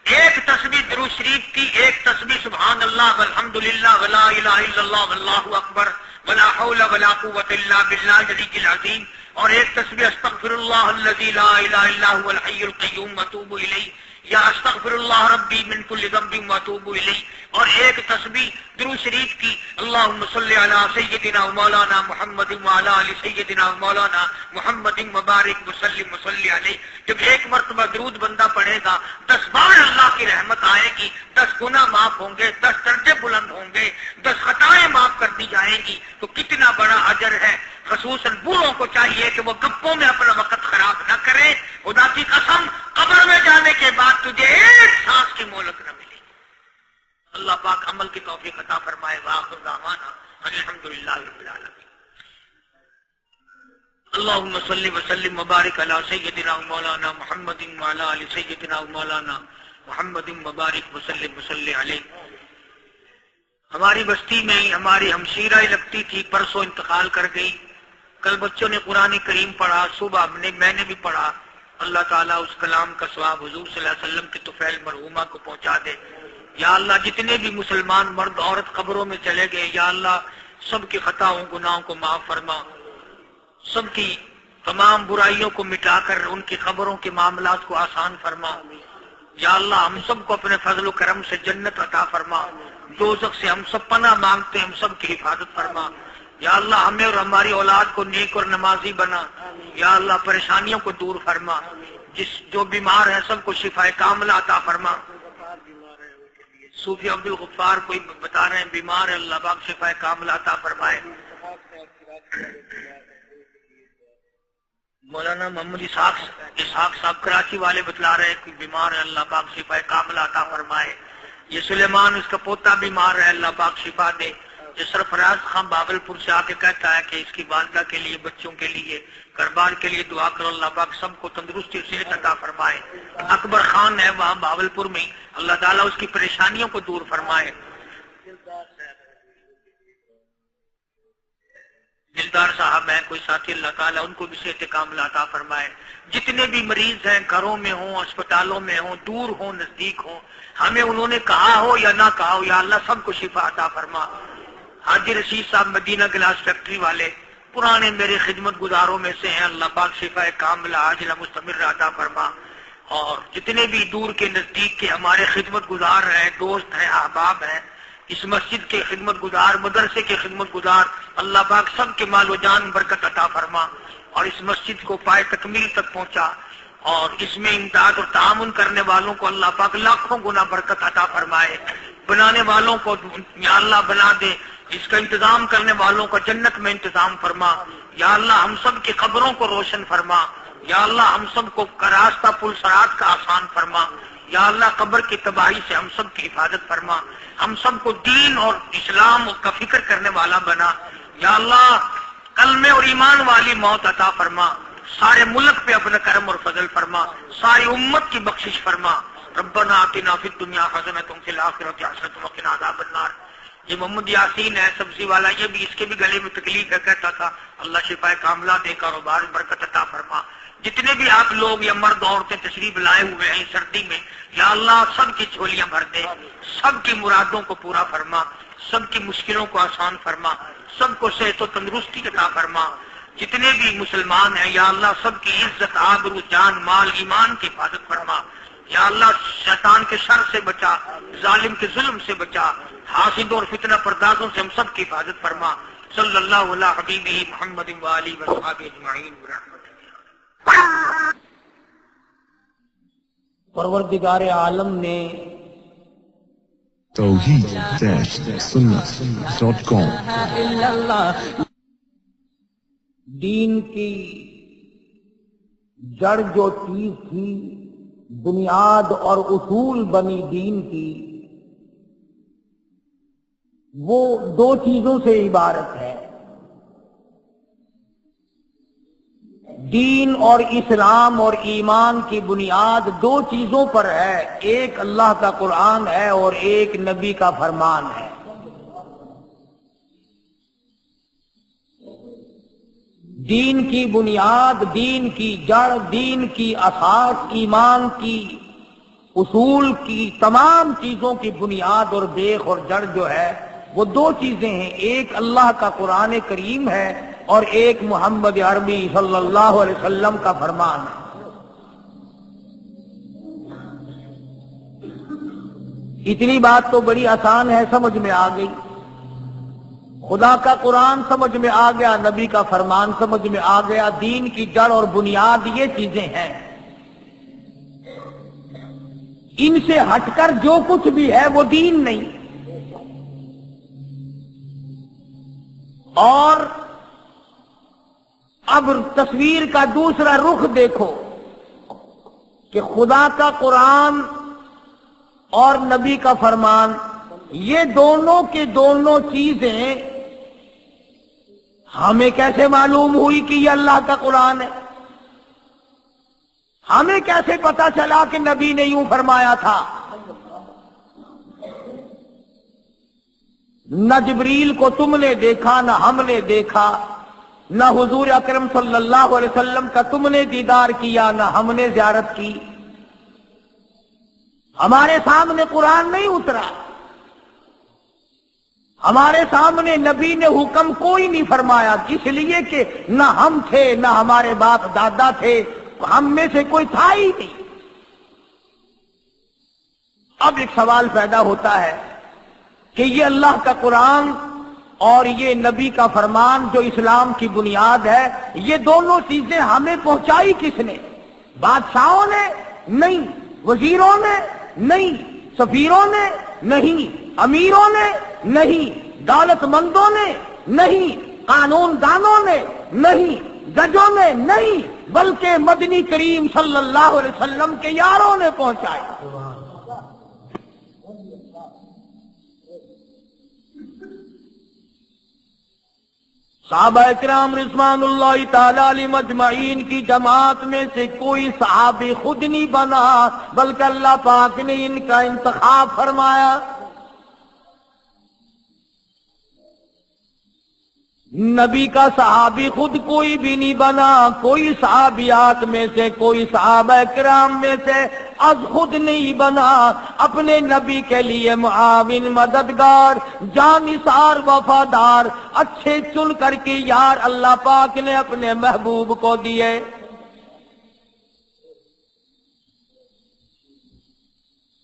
[SPEAKER 3] ایک تسبیح درود شریف کی، ایک تسبیح سبحان اللہ والحمدللہ ولا الہ الا اللہ واللہ اکبر ولا حول ولا قوت الا باللہ العلی العظیم، اور ایک تسبیح استغفر اللہ الذی لا الہ الا هو الحی القیوم واتوب الیہ، یا استغفر اللہ ربی من کل ذنب واتوب الیہ، اور ایک تسبیح درود شریف کی اللہم صلی علی سیدنا مولانا محمد وعلی آل سیدنا مولانا محمد مبارک وسلم وصلی علیہ۔ جب ایک مرتبہ درود بندہ پڑھے گا 10 بار اللہ کی رحمت آئے گی، 10 گناہ معاف ہوں گے، 10 درجے بلند ہوں گے، 10 خطائیں معاف کر دی جائیں گی، تو کتنا بڑا اجر ہے۔ خصوصاً بوڑھوں کو چاہیے کہ وہ گپوں میں اپنا وقت خراب نہ کرے۔ خدا کی قسم قبر میں جانے کے بعد تجھے ایک سانس کی مہلت نہ ملے۔ اللہ پاک عمل کی توفیق عطا فرمائے۔ وآخر دعوانا الحمدللہ رب العالمین۔ اللہم صلی وسلم وبارک علی سیدنا مولانا محمد وعلی آل سیدنا مولانا محمد مبارک وسلم وصلی علیہ۔ ہماری بستی میں ہی ہماری ہمشیرہ لگتی تھی، پرسوں انتقال کر گئی۔ کل بچوں نے قرآن کریم پڑھا، صبح میں نے بھی پڑھا۔ اللہ تعالیٰ اس کلام کا ثواب حضور صلی اللہ علیہ وسلم کے طفیل مرحومہ کو پہنچا دے۔ یا اللہ جتنے بھی مسلمان مرد عورت قبروں میں چلے گئے، یا اللہ سب کی خطاؤں گناہوں کو معاف فرما، سب کی تمام برائیوں کو مٹا کر ان کی قبروں کے معاملات کو آسان فرما۔ یا اللہ ہم سب کو اپنے فضل و کرم سے جنت عطا فرما، دوزخ سے ہم سب پناہ مانگتے ہیں، ہم سب کی حفاظت فرما۔ یا اللہ ہمیں اور ہماری اولاد کو نیک اور نمازی بنا۔ یا اللہ پریشانیوں کو دور فرما، جو بیمار ہیں سب کو شفا کاملہ عطا فرما۔ صوفی عبد الغفار کوئی بتا رہے ہیں بیمار ہے، اللہ پاک شفا کاملہ عطا فرمائے۔ مولانا محمد اسحاق صاحب کراچی والے بتلا رہے ہیں کوئی بیمار ہے، اللہ پاک شفا کاملہ عطا فرمائے۔ یہ سلیمان اس کا پوتا بیمار ہے، اللہ پاک شفا دے۔ یہ سرفراز خان باولپور سے آ کے کہتا ہے کہ اس کی والدہ کے لیے، بچوں کے لیے، گھر بار کے لیے دعا کرو، اللہ پاک سب کو تندرستی صحت عطا فرمائے۔ اکبر خان ہے وہاں باولپور میں، اللہ تعالیٰ اس کی پریشانیوں کو دور فرمائے۔ دلدار صاحب ہیں کوئی ساتھی، اللہ تعالیٰ ان کو بھی صحت کاملہ عطا فرمائے۔ جتنے بھی مریض ہیں گھروں میں ہوں، اسپتالوں میں ہوں، دور ہوں نزدیک ہوں، ہمیں انہوں نے کہا ہو یا نہ کہا ہو، یا اللہ سب کو شفا عطا فرما۔ حاجی رشید صاحب مدینہ گلاس فیکٹری والے پرانے میرے خدمت گزاروں میں سے ہیں، اللہ پاک شفا کاملہ عاجلہ مستمر عطا فرما۔ اور جتنے بھی دور کے نزدیک کے ہمارے خدمت گزار ہیں، دوست ہیں، احباب ہیں، اس مسجد کے خدمت گزار، مدرسے کے خدمت گزار، اللہ پاک سب کے مال و جان برکت عطا فرما اور اس مسجد کو پائے تکمیل تک پہنچا، اور اس میں امداد اور تعاون کرنے والوں کو اللہ پاک لاکھوں گنا برکت عطا فرمائے۔ بنانے والوں کو یا اللہ بنا دے، اس کا انتظام کرنے والوں کا جنت میں انتظام فرما۔ یا اللہ ہم سب کی قبروں کو روشن فرما۔ یا اللہ ہم سب کو راستہ پل صراط کا آسان فرما۔ یا اللہ قبر کی تباہی سے ہم سب کی حفاظت فرما، ہم سب کو دین اور اسلام کا فکر کرنے والا بنا۔ یا اللہ کلمے اور ایمان والی موت عطا فرما، سارے ملک پہ اپنا کرم اور فضل فرما، ساری امت کی بخشش فرما۔ ربنا آتنا فی الدنیا حسنۃ وفی الآخرۃ حسنۃ وقنا عذاب النار۔ یہ محمد یاسین ہے سبزی والا، یہ بھی اس کے بھی گلے میں تکلیف ہے، کہتا تھا اللہ شفا کاملہ دے، کاروبار برکت عطا فرما۔ جتنے بھی آپ لوگ یا مرد عورتیں تشریف لائے ہوئے ہیں سردی میں، یا اللہ سب کی جھولیاں بھر دے، سب کی مرادوں کو پورا فرما، سب کی مشکلوں کو آسان فرما، سب کو صحت و تندرستی عطا فرما۔ جتنے بھی مسلمان ہیں یا اللہ سب کی عزت، آبرو، جان، مال، ایمان کی حفاظت فرما۔ یا اللہ شیطان کے شر سے بچا، ظالم کے ظلم سے بچا، حاسدوں اور فتنہ پردازوں سے ہم سب کی حفاظت فرما۔ صلی اللہ علیہ حبیبہ محمد وآلہ وصحبہ اجمعین برحمتک۔
[SPEAKER 5] پروردگار عالم نے
[SPEAKER 2] توحید-sunnah.com
[SPEAKER 1] إلا الله
[SPEAKER 5] دین کی جڑ جو چیز تھی، بنیاد اور اصول بنی دین کی، وہ دو چیزوں سے عبارت ہے۔ دین اور اسلام اور ایمان کی بنیاد دو چیزوں پر ہے، ایک اللہ کا قرآن ہے اور ایک نبی کا فرمان ہے۔ دین کی بنیاد، دین کی جڑ، دین کی اساس، ایمان کی اصول کی تمام چیزوں کی بنیاد اور بیخ اور جڑ جو ہے وہ دو چیزیں ہیں، ایک اللہ کا قرآن کریم ہے اور ایک محمد عربی صلی اللہ علیہ وسلم کا فرمان ہے۔ اتنی بات تو بڑی آسان ہے، سمجھ میں آ گئی۔ خدا کا قرآن سمجھ میں آ گیا، نبی کا فرمان سمجھ میں آ گیا، دین کی جڑ اور بنیاد یہ چیزیں ہیں۔ ان سے ہٹ کر جو کچھ بھی ہے وہ دین نہیں۔ اور اب تصویر کا دوسرا رخ دیکھو کہ خدا کا قرآن اور نبی کا فرمان، یہ دونوں کے دونوں چیزیں ہمیں کیسے معلوم ہوئی کہ یہ اللہ کا قرآن ہے؟ ہمیں کیسے پتا چلا کہ نبی نے یوں فرمایا تھا؟ نہ جبریل کو تم نے دیکھا، نہ ہم نے دیکھا، نہ حضور اکرم صلی اللہ علیہ وسلم کا تم نے دیدار کیا، نہ ہم نے زیارت کی۔ ہمارے سامنے قرآن نہیں اترا، ہمارے سامنے نبی نے حکم کوئی نہیں فرمایا، اس لیے کہ نہ ہم تھے، نہ ہمارے باپ دادا تھے، ہم میں سے کوئی تھا ہی نہیں۔ اب ایک سوال پیدا ہوتا ہے کہ یہ اللہ کا قرآن اور یہ نبی کا فرمان جو اسلام کی بنیاد ہے، یہ دونوں چیزیں ہمیں پہنچائی کس نے؟ بادشاہوں نے؟ نہیں۔ وزیروں نے؟ نہیں۔ سفیروں نے؟ نہیں۔ امیروں نے؟ نہیں۔ دولت مندوں نے؟ نہیں۔ قانون دانوں نے؟ نہیں۔ ججوں نے؟ نہیں، بلکہ مدنی کریم صلی اللہ علیہ وسلم کے یاروں نے پہنچائی۔ صحابہ کرام رضوان اللہ تعالی علیہم اجمعین کی جماعت میں سے کوئی صحابی خود نہیں بنا، بلکہ اللہ پاک نے ان کا انتخاب فرمایا۔ نبی کا صحابی خود کوئی بھی نہیں بنا، کوئی صحابیات میں سے، کوئی صحابہ کرام میں سے از خود نہیں بنا، اپنے نبی کے لیے معاون، مددگار، جانثار، وفادار، اچھے چن کر کے یار اللہ پاک نے اپنے محبوب کو دیے۔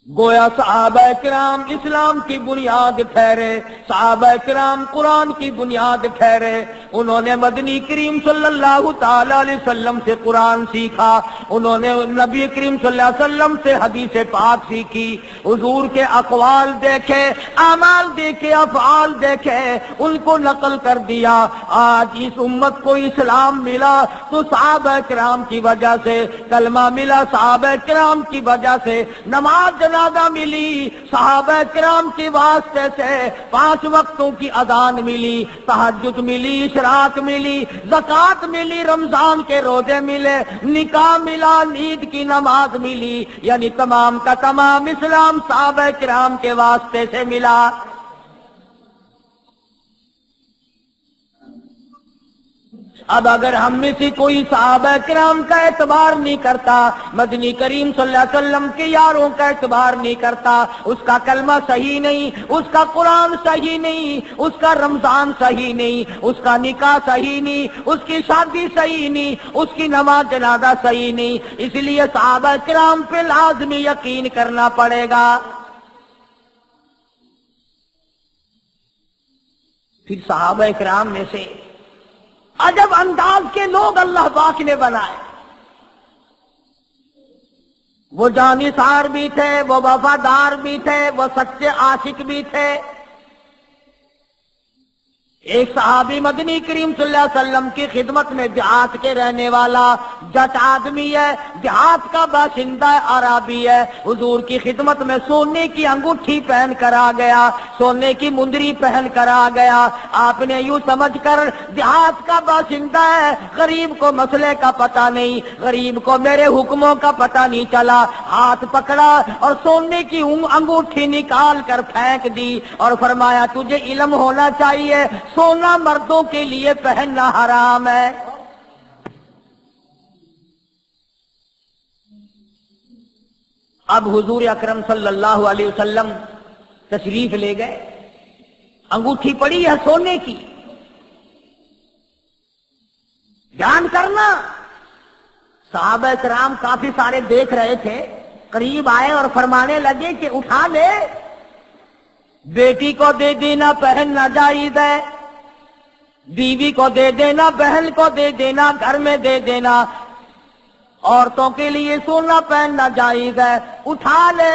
[SPEAKER 5] گویا صحابہ کرام اسلام کی بنیاد ٹھہرے، صحابہ کرام قرآن کی بنیاد ٹھہرے۔ انہوں نے مدنی کریم صلی اللہ تعالی علیہ وسلم سے قرآن سیکھا، انہوں نے نبی کریم صلی اللہ علیہ وسلم سے حدیث پاک سیکھی، حضور کے اقوال دیکھے، اعمال دیکھے، افعال دیکھے، ان کو نقل کر دیا۔ آج اس امت کو اسلام ملا تو صحابہ کرام کی وجہ سے، کلمہ ملا صحابہ کرام کی وجہ سے، نماز جنازہ ملی صحابہ کرام کے واسطے سے، 5 وقتوں کی اذان ملی، تہجد ملی، اشراق ملی، زکوٰۃ ملی، رمضان کے روزے ملے، نکاح ملا، عید کی نماز ملی، یعنی تمام کا تمام اسلام صحابہ کرام کے واسطے سے ملا۔ اب اگر ہم میں سے کوئی صحابہ کرام کا اعتبار نہیں کرتا، مدنی کریم صلی اللہ علیہ وسلم کے یاروں کا اعتبار نہیں کرتا، اس کا کلمہ صحیح نہیں، اس کا قرآن صحیح نہیں، اس کا رمضان صحیح نہیں، اس کا نکاح صحیح نہیں، اس کی شادی صحیح نہیں، اس کی نماز جنازہ صحیح نہیں، اس لیے صحابہ کرام پہ لازمی یقین کرنا پڑے گا۔ پھر صحابہ کرام میں سے عجب انداز کے لوگ اللہ پاک نے بنائے، وہ جانثار بھی تھے، وہ وفادار بھی تھے، وہ سچے عاشق بھی تھے۔ ایک صحابی مدنی کریم صلی اللہ علیہ وسلم کی خدمت میں دیہات کے رہنے والا جٹ آدمی ہے، دیہات کا باشندہ عربی ہے، حضور کی خدمت میں سونے کی انگوٹھی پہن کر آ گیا، سونے کی مندری پہن کر آ گیا۔ آپ نے یوں سمجھ کر دیہات کا باشندہ ہے، غریب کو مسئلے کا پتہ نہیں، غریب کو میرے حکموں کا پتہ نہیں چلا، ہاتھ پکڑا اور سونے کی انگوٹھی نکال کر پھینک دی اور فرمایا تجھے علم ہونا چاہیے، سونا مردوں کے لیے پہننا حرام ہے۔ اب حضور اکرم صلی اللہ علیہ وسلم تشریف لے گئے، انگوٹھی پڑی ہے سونے کی، دھیان کرنا، صحابہ کرام کافی سارے دیکھ رہے تھے، قریب آئے اور فرمانے لگے کہ اٹھا لے، بیٹی کو دے دینا پہننا جائز ہے، بیوی کو دے دینا، بہن کو دے دینا، گھر میں دے دینا، عورتوں کے لیے سونا پہننا جائز ہے، اٹھا لے،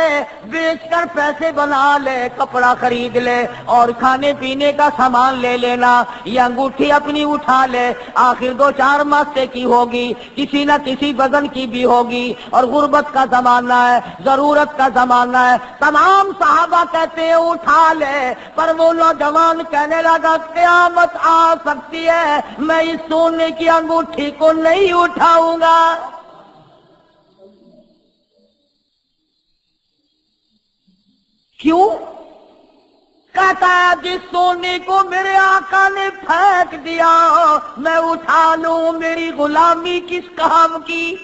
[SPEAKER 5] بیچ کر پیسے بنا لے، کپڑا خرید لے اور کھانے پینے کا سامان لے لینا، یہ انگوٹھی اپنی اٹھا لے، آخر 2-4 ماسے کی ہوگی، کسی نہ کسی وزن کی بھی ہوگی، اور غربت کا زمانہ ہے، ضرورت کا زمانہ ہے۔ تمام صحابہ کہتے ہیں اٹھا لے، پر وہ نوجوان کہنے لگا قیامت آ سکتی ہے، میں اس سونے کی انگوٹھی کو نہیں اٹھاؤں گا۔ کیوں؟ کہتا ہے جس سونے کو میرے آقا نے پھینک دیا میں اٹھا لوں، میری غلامی کس کام کی؟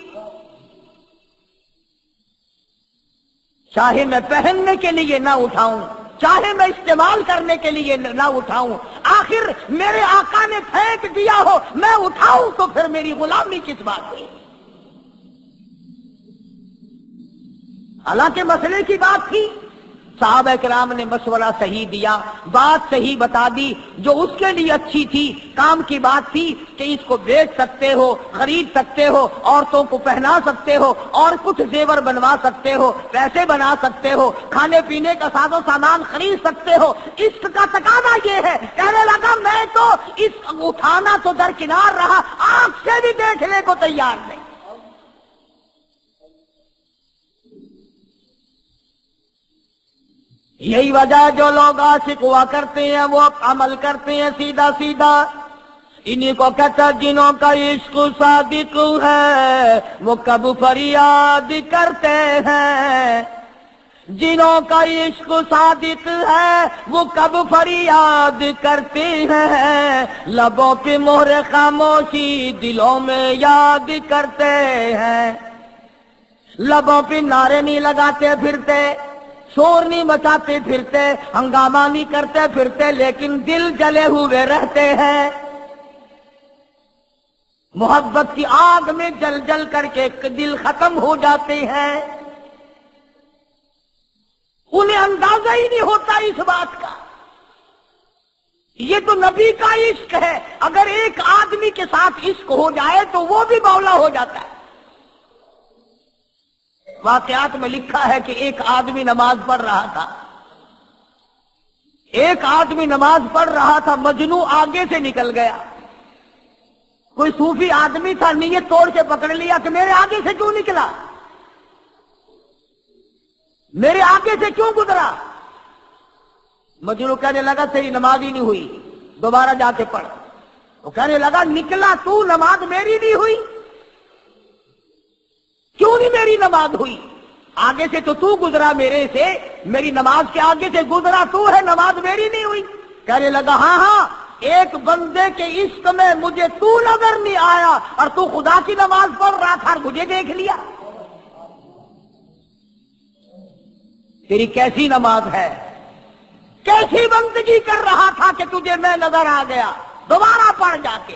[SPEAKER 5] چاہے میں پہننے کے لیے نہ اٹھاؤں، چاہے میں استعمال کرنے کے لیے نہ اٹھاؤں، آخر میرے آقا نے پھینک دیا ہو میں اٹھاؤں تو پھر میری غلامی کس بات کی؟ حالانکہ مسئلے کی بات تھی، صحابہ کرام نے مشورہ صحیح دیا، بات صحیح بتا دی، جو اس کے لیے اچھی تھی، کام کی بات تھی کہ اس کو بیچ سکتے ہو، خرید سکتے ہو، عورتوں کو پہنا سکتے ہو، اور کچھ زیور بنوا سکتے ہو، پیسے بنا سکتے ہو، کھانے پینے کا ساز و سامان خرید سکتے ہو۔ اس کا تقاضا یہ ہے، کہنے لگا میں تو اس اٹھانا تو درکنار رہا، آنکھ سے بھی دیکھنے کو تیار نہیں۔ یہی وجہ جو لوگ عاشق ہوا کرتے ہیں وہ عمل کرتے ہیں سیدھا سیدھا، انہی کو کہتا جنہوں کا عشق صادق ہے وہ کب فریاد کرتے ہیں، جنہوں کا عشق صادق ہے وہ کب فریاد کرتے ہیں، لبوں پہ مہر خاموشی دلوں میں یاد کرتے ہیں، لبوں پہ نعرے نہیں لگاتے پھرتے، شور نہیں مچاتے پھرتے، ہنگامہ نہیں کرتے پھرتے، لیکن دل جلے ہوئے رہتے ہیں، محبت کی آگ میں جل جل کر کے دل ختم ہو جاتے ہیں، انہیں اندازہ ہی نہیں ہوتا اس بات کا۔ یہ تو نبی کا عشق ہے، اگر ایک آدمی کے ساتھ عشق ہو جائے تو وہ بھی مولا ہو جاتا ہے۔ واقعات میں لکھا ہے کہ ایک آدمی نماز پڑھ رہا تھا، ایک آدمی نماز پڑھ رہا تھا، مجنوں آگے سے نکل گیا، کوئی صوفی آدمی تھا، نیت توڑ کے پکڑ لیا کہ میرے آگے سے کیوں نکلا، میرے آگے سے کیوں گزرا؟ مجنوں کہنے لگا تیری نماز ہی نہیں ہوئی، دوبارہ جا کے پڑھ۔ وہ کہنے لگا نکلا تو، نماز میری نہیں ہوئی، کیوں نہیں میری نماز ہوئی؟ آگے سے تو گزرا میرے سے، میری نماز کے آگے سے گزرا تو ہے، نماز میری نہیں ہوئی۔ کہنے لگا ہاں ہاں ایک بندے کے عشق میں مجھے تو نظر نہیں آیا اور تو خدا کی نماز پڑھ رہا تھا اور مجھے دیکھ لیا. تیری کیسی نماز ہے، کیسی بندگی کر رہا تھا کہ تجھے میں نظر آ گیا؟ دوبارہ پڑھ جا کے.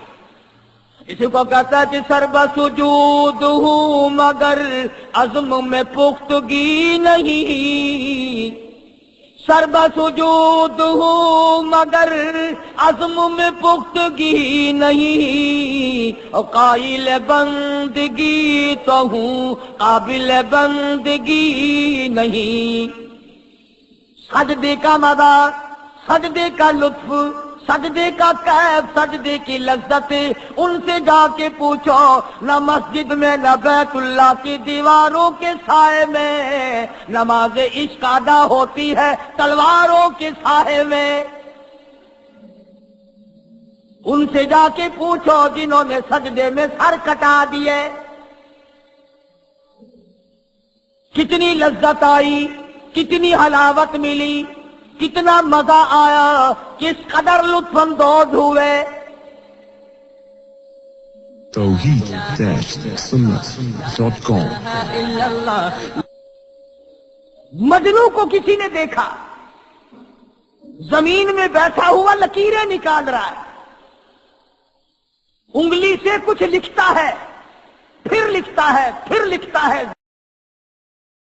[SPEAKER 5] اسی کو کہتا ہے کہ سرب سجود ہوں مگر عزم میں پختگی نہیں، سرب سجود ہوں مگر عزم میں پختگی نہیں، قائل بندگی تو ہوں قابل بندگی نہیں. سجدے کا مزہ، سجدے کا لطف، سجدے کا کیف، سجدے کی لذت ان سے جا کے پوچھو. نہ مسجد میں نہ بیت اللہ کی دیواروں کے سائے میں نماز عشق ادا ہوتی ہے تلواروں کے سائے میں. ان سے جا کے پوچھو جنہوں نے سجدے میں سر کٹا دیے کتنی لذت آئی، کتنی حلاوت ملی، کتنا مزہ آیا، کس قدر لطف اندوز ہوئے.
[SPEAKER 2] توحید-سنت.com.
[SPEAKER 5] مجنو کو کسی نے دیکھا زمین میں بیٹھا ہوا لکیریں نکال رہا ہے، انگلی سے کچھ لکھتا ہے، پھر لکھتا ہے، پھر لکھتا ہے،